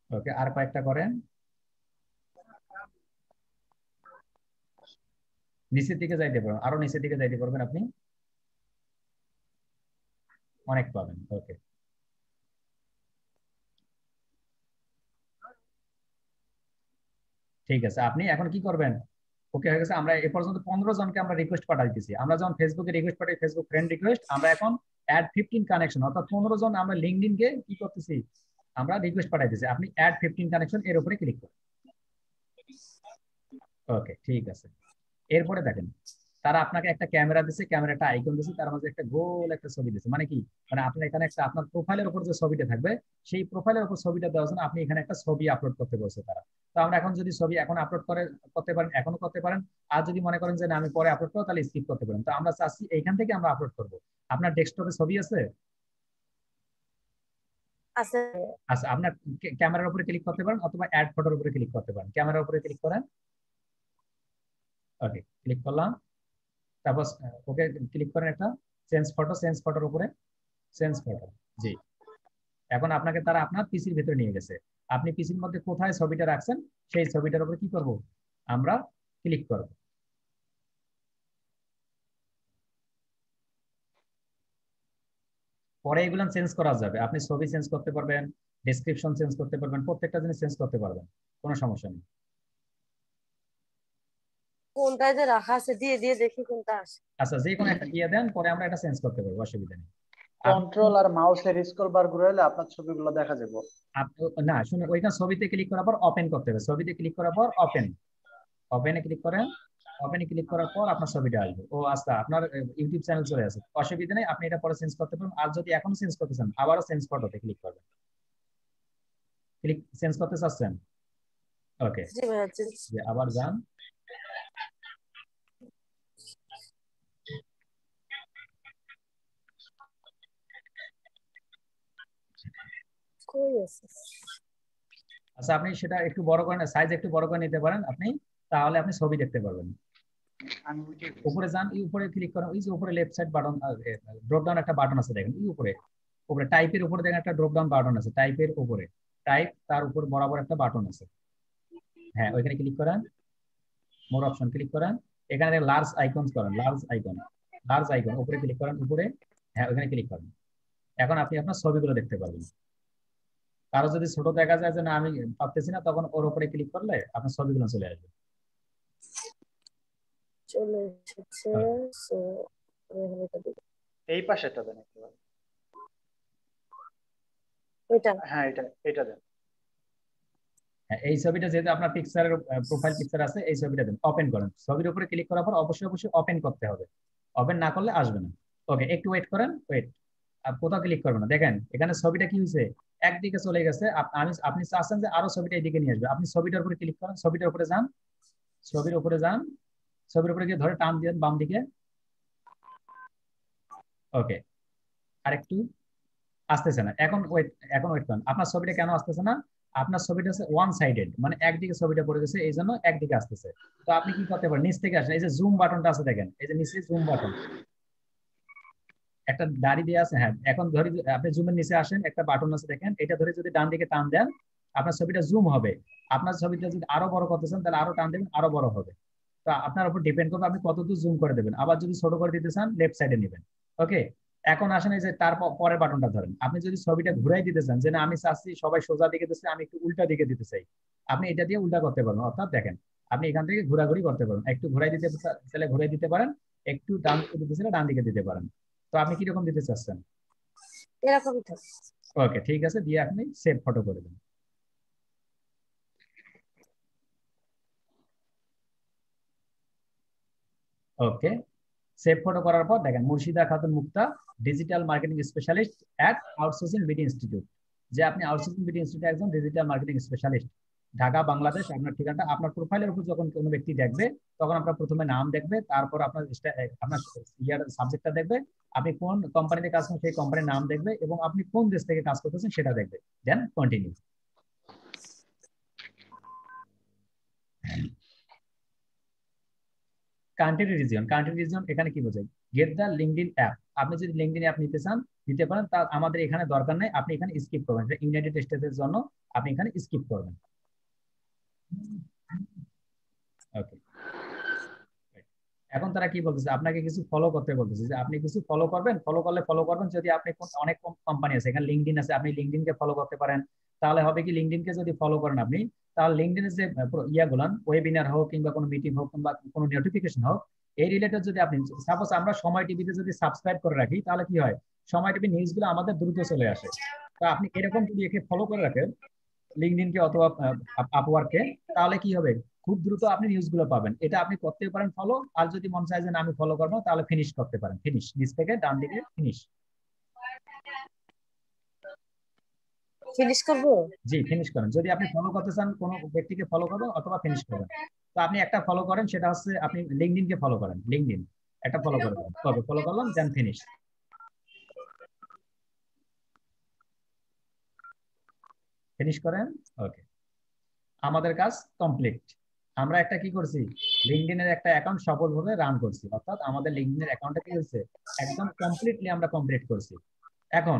ওকে, আর কয়েকটা করেন। নিচের দিকে যাইতে পারবেন, আরো নিচের দিকে যাইতে পারবেন আপনি, অনেক পাবেন। ওকে, ঠিক আছে। আপনি এখন কি করবেন, ওকে হয়ে গেছে। আমরা এ পর্যন্ত 15 জনকে আমরা রিকোয়েস্ট পাঠাই দিয়েছি। আমরা যখন ফেসবুকে রিকোয়েস্ট পাঠাই, ফেসবুক ফ্রেন্ড রিকোয়েস্ট, আমরা এখন অ্যাড 15 কানেকশন, অর্থাৎ 15 জন আমরা লিঙ্কডইনকে কি করতেছি, আমরা রিকোয়েস্ট পাঠাই দিয়েছি। আপনি অ্যাড 15 কানেকশন এর উপরে ক্লিক করুন। ওকে, ঠিক আছে। এরপরে দেখেন, তারা আপনাকে একটা ক্যামেরা দিছে, ক্যামেরাটা আইকন দিছে, তার মাঝে একটা গোল একটা ছবি দিছে। মানে কি, মানে আপনার এখানে একটা আপনার প্রোফাইলের উপর যে ছবিটা থাকবে, সেই প্রোফাইলের উপর ছবিটা দেওয়ার জন্য আপনি এখানে একটা ছবি আপলোড করতে বলছে তারা। তো আমরা এখন যদি ছবি এখন আপলোড করতে পারেন, এখনো করতে পারেন। আর যদি মনে করেন যে না আমি পরে আপলোড করবো, তাহলে স্কিপ করতে পারেন। তো আমরা চাচ্ছি এইখান থেকে আমরা আপলোড করব। আপনার ডেস্কটপে ছবি আছে? আছে। আচ্ছা, আপনার ক্যামেরার উপরে ক্লিক করতে পারেন, অথবা অ্যাড ফটোর উপরে ক্লিক করতে পারেন। ক্যামেরার উপরে ক্লিক করেন। ওকে, ক্লিক করলাম। তারপর ওকে ক্লিক করেন একটা চেঞ্জ ফটো, চেঞ্জ ফটোর উপরে, চেঞ্জ ফটো। জি, এখন আপনাকে তারা আপনার পিসির ভিতরে নিয়ে গেছে। আপনি পিসির মধ্যে কোথায় ছবিটা রাখছেন, সেই ছবিটার উপরে কি করব, আমরা ক্লিক করব। পরে এগুলো চেঞ্জ করা যাবে, আপনি ছবি চেঞ্জ করতে পারবেন, ডেসক্রিপশন চেঞ্জ করতে পারবেন, প্রত্যেকটা জিনিস চেঞ্জ করতে পারবেন, কোনো সমস্যা নেই। কোনটায় যে রাখা আছে দিয়ে দিয়ে দেখি কোনটা আসে। আচ্ছা, যে কোনো একটা দিয়ে দেন, পরে আমরা এটা চেঞ্জ করতে পারবো, অসুবিধা নেই। কন্ট্রোল আর মাউসের স্ক্রল বার ঘুরাইলে আপনার ছবিগুলো দেখা যাবে। না শুনে, ওইখানে ছবিতে ক্লিক করার পর ওপেন করতে হবে, ছবিতে ক্লিক করার পর ওপেন, ওপেনে ক্লিক করেন। ওপেনে ক্লিক করার পর আপনার ছবিটা আসবে। ও আচ্ছা, আপনার ইউটিউব চ্যানেল চলে আসে, অসুবিধা নেই, আপনি এটা পরে চেঞ্জ করতে পারবেন। আর যদি এখনো চেঞ্জ করতে চান, আবারও চেঞ্জ ফটোতে ক্লিক করবেন। ক্লিক চেঞ্জ করতে চাচ্ছেন? ওকে, জি ভাইয়া চেঞ্জ। যে আবার যান। কই আছে? আচ্ছা, আপনি সেটা একটু বড় করে, সাইজ একটু বড় করে নিতে পারেন আপনি, তাহলে আপনি ছবি দেখতে পারবেন। আমি উঠে গেছি। উপরে যান, এই উপরে ক্লিক করেন, ওই যে উপরে left side button, drop down একটা বাটন আছে দেখেন, এই উপরে, উপরে টাইপের উপরে দেখেন একটা ড্রপ ডাউন বাটন আছে, টাইপের উপরে, টাইপ, তার উপর বরাবর একটা বাটন আছে। হ্যাঁ, ওইখানে ক্লিক করেন, মোর অপশন ক্লিক করেন, এখানে লার্জ আইকন করেন, লার্জ আইকন, লার্জ আইকন উপরে ক্লিক করেন, উপরে। হ্যাঁ, ওইখানে ক্লিক করেন। এখন আপনি আপনার ছবিগুলো দেখতে পারবেন। কারো যদি ছোট দেখা যায় যে না আমি পারতেছি না, তখন ওর উপরে ক্লিক করলে আপনার ছবিগুলো চলে আসবে। চলে এসেছে। সো আমি এখন এটা দিব। এই পাশেটা দেন একেবারে। এটা হ্যাঁ, এটা এটা দেন। হ্যাঁ, এই ছবিটা যেহেতু আপনার পিকচারের প্রোফাইল পিকচার আছে, এই ছবিটা দেন, ওপেন করেন। ছবির উপরে ক্লিক করার পর অবশ্যই অবশ্যই ওপেন করতে হবে, ওপেন না করলে আসবে না। ওকে, একটু ওয়েট করেন, ওয়েট। আর কোথাও ক্লিক করবেন না, দেখেন এখানে ছবিটা কি হয়েছে, একদিকে চলে গেছে। আপনি চাচ্ছেন যে আরো ছবিটা এইদিকে নিয়ে আসবে, আপনি ছবিটার উপরে ক্লিক করেন, ছবিটার উপরে যান, ছবির উপরে যান, ছবির উপরে গিয়ে ধরে টান দিয়ে বাম দিকে। ওকে, আরেকটু। আসতেছে না, এখন ওয়েট, এখন ওয়েট করেন। আপনার ছবিটা কেন আসতেছে না? আপনার ছবিটা হচ্ছে ওয়ান সাইডেড, মানে একদিকে ছবিটা পড়ে গেছে, এই জন্য একদিকে আসতেছে। তো আপনি কি করতে পারেন, নিচ থেকে আসেন, এই যে জুম বাটনটা আছে দেখেন, এই যে নিচে জুম বাটন, একটা দাড়ি দিয়ে আছে। হ্যাঁ, এখন ধরে আপনি জুমের নিচে আসেন, একটা বাটন আছে দেখেন, এটা ধরে যদি ডান দিকে টান দেন আপনার ছবিটা জুম হবে। আপনার ছবিটা যদি আরো বড় করতে চান তাহলে আরো টান দেবেন, আরো বড় হবে। তো আপনার উপর ডিপেন্ড করবে আপনি কতদূর জুম করে দেবেন। আবার যদি ছোট করে দিতে চান লেফট সাইডে নেবেন। ওকে, এখন আসেন এই যে তার পরের বাটনটা ধরেন। আপনি যদি ছবিটা ঘুরাই দিতে চান, যে না আমি চাচ্ছি সবাই সোজা দিকে দিচ্ছে, আমি একটু উল্টা দিকে দিতে চাই, আপনি এটা দিয়ে উল্টা করতে পারেন। অর্থাৎ দেখেন আপনি এখান থেকে ঘোরাঘুরি করতে পারেন, একটু ঘুরাই দিতে চাইলে ঘুরাই দিতে পারেন, একটু ডান দিকে দিতে চাইলে ডান দিকে দিতে পারেন। তো আপনি কিরকম দিতে চাচ্ছেন? এরকমই থাকে। ওকে, ঠিক আছে, দিয়ে আপনি সেভ ফটো করে দেন। ওকে, সেভ ফটো করার পর দেখেন Murshida Khatun Mukta, digital marketing specialist at outsourcing BD institute. যে আপনি আউটসোর্সিং বিডি ইনস্টিটিউটে একজন digital marketing specialist, Dhaka Bangladesh. আপনার ঠিকানাটা আপনার প্রোফাইলের উপর যখন কোনো ব্যক্তি দেখবে তখন আপনার প্রথমে নাম দেখবে, তারপর আপনার আপনার সাবজেক্টটা দেখবে, আপনি কোন কোম্পানিতে কাজ করেন সেই কোম্পানির নাম দেখবে, এবং আপনি কোন দেশ থেকে কাজ করতেছেন সেটা দেখবে। দেন কন্টিনিউ। কান্ট্রি রিজিয়ন এখানে কি বোঝায়? Get the LinkedIn app. আপনি যদি লিঙ্কডইন অ্যাপ নিতে চান নিতে পারেন, তা আমাদের এখানে দরকার নেই, আপনি এখানে স্কিপ করবেন। ইউনাইটেড স্টেটসের জন্য আপনি এখানে স্কিপ করবেন। ওকে, এখন তারা কি বলতেছে, আপনাকে কিছু ফলো করতে বলতেছে, যে আপনি কিছু ফলো করবেন, ফলো করলে ফলো করবেন। যদি আপনি অনেক কোম্পানি আছে, এখানে লিঙ্কডইন আছে, আপনি লিঙ্কডইনকে ফলো করতে পারেন। তাহলে হবে কি, লিঙ্কডইনকে যদি ফলো করেন আপনি, তাহলে লিঙ্কডইনের যে ইয়াগুলান, ওয়েবিনার হোক কিংবা কোনো মিটিং হোক কিংবা কোনো নোটিফিকেশন হোক, এই রিলেটেড যদি আপনি, সাপোজ আমরা সময় টিভিতে যদি সাবস্ক্রাইব করে রাখি, তাহলে কি হয়, সময় টিভি নিউজগুলো আমাদের দ্রুত চলে আসে। তো আপনি এরকম যদি একে ফলো করে রাখেন, লিঙ্কডইনকে অথবা আপওয়ার্ককে, তাহলে কি হবে, খুব দ্রুত আপনি নিউজগুলো পাবেন। এটা আপনি করতে পারেন ফলো। আর যদি মন চায় যে না আমি ফলো করবো, তাহলে ফিনিশ করতে পারেন, ফিনিশ, নিচ থেকে ডান দিকে ফিনিশ। ফিনিশ করবো। জি, ফিনিশ করেন। যদি আপনি ফলো করতে চান কোনো ব্যক্তিকে ফলো করবেন অথবা ফিনিশ করবেন, তো আপনি একটা ফলো করেন, সেটা হচ্ছে আপনি লিঙ্কডইনকে ফলো করেন, লিঙ্কডইন একটা ফলো করে দেন। ওকে, ফলো করলাম, দেন ফিনিশ, ফিনিশ করেন। ওকে, আমাদের কাজ কমপ্লিট। আমরা একটা কি করছি, লিঙ্কডইনের একটা অ্যাকাউন্ট সফলভাবে রান করছি, অর্থাৎ আমাদের লিঙ্কডইনের অ্যাকাউন্টটা কি হয়েছে, একদম কমপ্লিটলি আমরা কমপ্লিট করছি। এখন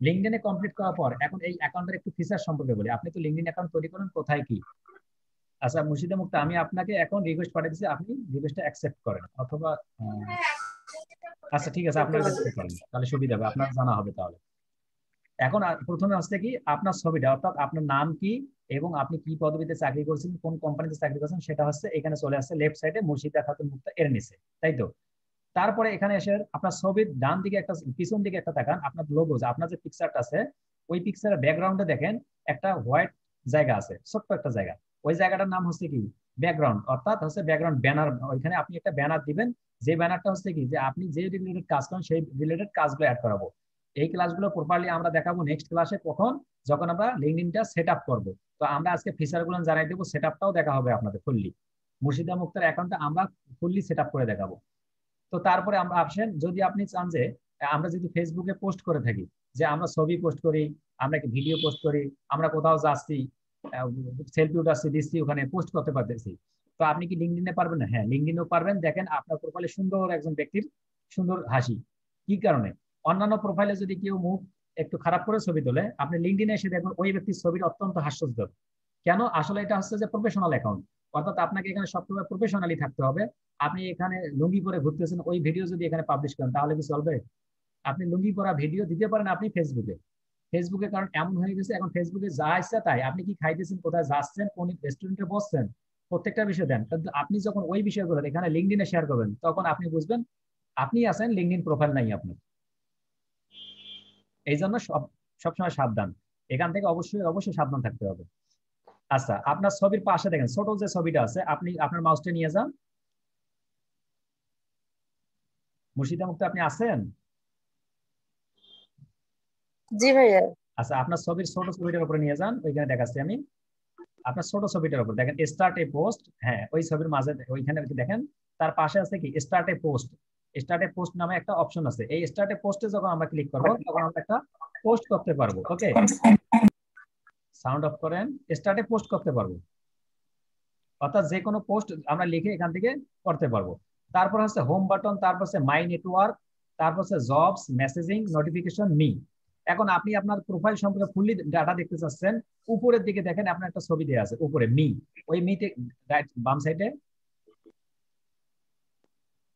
লিঙ্কডইনে কমপ্লিট করার পর এখন এই অ্যাকাউন্টের একটু ফিচার সম্পর্কে বলি। আপনি তো লিঙ্কডইন অ্যাকাউন্ট তৈরি করেন, কোথায় কি। আচ্ছা মুর্শিদা মুক্তা, আমি আপনাকে এখন রিকোয়েস্ট পাঠিয়ে দিচ্ছি, আপনি রিকোয়েস্টটা অ্যাকসেপ্ট করেন, অথবা আচ্ছা ঠিক আছে, আপনার কাছে করেন, তাহলে সুবিধা হবে, আপনার জানা হবে তাহলে। এখন প্রথমে হচ্ছে কি, আপনার ছবিটা, অর্থাৎ আপনার নাম কি এবং আপনি কি পদবিতে চাকরি করছেন, কোন কোম্পানিতে চাকরি করছেন, সেটা হচ্ছে এখানে চলে আসছে লেফট সাইডে মুর্শিদা খাতুন মুক্তা এর নিচে, তাই তো। তারপরে এখানে এসে আপনার ছবির ডান দিকে একটা, পিছন দিকে একটা তাকান, আপনার লোগো, আপনার যে পিকচারটা আছে ওই পিকচারের ব্যাকগ্রাউন্ডে দেখেন একটা হোয়াইট জায়গা আছে, ছোট্ট একটা জায়গা। ওই জায়গাটার নাম হচ্ছে কি, ব্যাকগ্রাউন্ড, অর্থাৎ হচ্ছে ব্যাকগ্রাউন্ড ব্যানার। ওইখানে আপনি একটা ব্যানার দিবেন, যে ব্যানারটা হচ্ছে কি, যে আপনি যে রিলেটেড কাজ করেন সেই রিলেটেড কাজগুলো অ্যাড করাবো। এই ক্লাসগুলো প্রপারলি আমরা দেখাবো নেক্সট ক্লাসে, কখন, যখন আমরা লিঙ্কডইনটা সেট আপ করবো। তো আমরা আজকে ফিচারগুলো জানাই দেবো, সেট আপটাও দেখা হবে আপনাদের ফুললি। মুর্শিদা মুক্তার অ্যাকাউন্টটা আমরা ফুললি সেট আপ করে দেখাবো। তো তারপরে আমরা আসেন, যদি আপনি চান যে আমরা যদি ফেসবুকে পোস্ট করে থাকি, যে আমরা ছবি পোস্ট করি, আমরা ভিডিও পোস্ট করি, আমরা কোথাও যাচ্ছি, সেলফি উঠাচ্ছি দিচ্ছি, ওখানে পোস্ট করতে পারতেছি, তো আপনি কি লিঙ্কডইনে পারবেন না? হ্যাঁ, লিঙ্কডইনেও পারবেন। দেখেন আপনার প্রোফাইলে সুন্দর একজন ব্যক্তির সুন্দর হাসি, কি কারণে, অন্যান্য প্রোফাইলে যদি কেউ মুখ একটু খারাপ করে ছবি তোলে, আপনি লিঙ্কডইনে এসে দেখবেন ওই ব্যক্তির ছবিটা অত্যন্ত হাস্যজ্জ্বল। কেন? আসলে এটা হচ্ছে যে প্রফেশনাল অ্যাকাউন্ট, অর্থাৎ আপনাকে এখানে সবসময় প্রফেশনালি থাকতে হবে। আপনি এখানে লুঙ্গি পরে ঘুরতেছেন, ওই ভিডিও যদি এখানে পাবলিশ করেন তাহলে কি চলবে? আপনি লুঙ্গি পরা ভিডিও দিতে পারেন আপনি ফেসবুকে। ফেসবুকে কারণ এমন হয়ে গেছে, এখন ফেসবুকে যা ইচ্ছা তাই, আপনি কি খাইতেছেন, কোথায় যাচ্ছেন, কোন রেস্টুরেন্টে বসছেন, প্রত্যেকটা বিষয় দেন। কিন্তু আপনি যখন ওই বিষয়গুলো এখানে লিঙ্কডইনে শেয়ার করবেন, তখন আপনি বুঝবেন আপনি আছেন, লিঙ্কডইন প্রোফাইল নাই আপনার। এই জন্য সবসময় সাবধান, এখান থেকে অবশ্যই অবশ্যই সাবধান থাকতে হবে। আচ্ছা, আপনার ছবির পাশে দেখেন ছোট যে ছবিটা আছে, আপনি আপনার মাউসটা নিয়ে যান। মুর্শিদা মুক্তা, আপনি আছেন? জি ভাইয়া। আচ্ছা, আপনার ছবির ছোট ছবিটার উপরে নিয়ে যান, ওইখানে দেখাচ্ছি আমি। আপনার ছোট ছবিটার উপর দেখেন স্টার্ট এ পোস্ট, হ্যাঁ ওই ছবির মাঝে ওইখানে দেখেন তার পাশে আছে কি স্টার্ট এ পোস্ট। স্টার্ট এ পোস্ট নামে একটা অপশন আছে। এই স্টার্ট এ পোস্টে যখন আমরা ক্লিক করব তখন আমরা একটা পোস্ট করতে পারবো। ওকে, সাউন্ড অফ করেন। স্টার্ট এ পোস্ট করতে পারবো, অর্থাৎ যে কোনো পোস্ট আমরা লিখে এখান থেকে করতে পারবো। তারপর হচ্ছে হোম বাটন, তারপর হচ্ছে মাই নেটওয়ার্ক, তারপর হচ্ছে জবস, মেসেজিং, নোটিফিকেশন, মি। এখন আপনি আপনার প্রোফাইল সম্পর্কে ফুললি ডাটা দেখতে চাচ্ছেন, উপরের দিকে দেখেন আপনার একটা ছবি দেওয়া আছে উপরে মি। ওই মিতে বাম সাইডে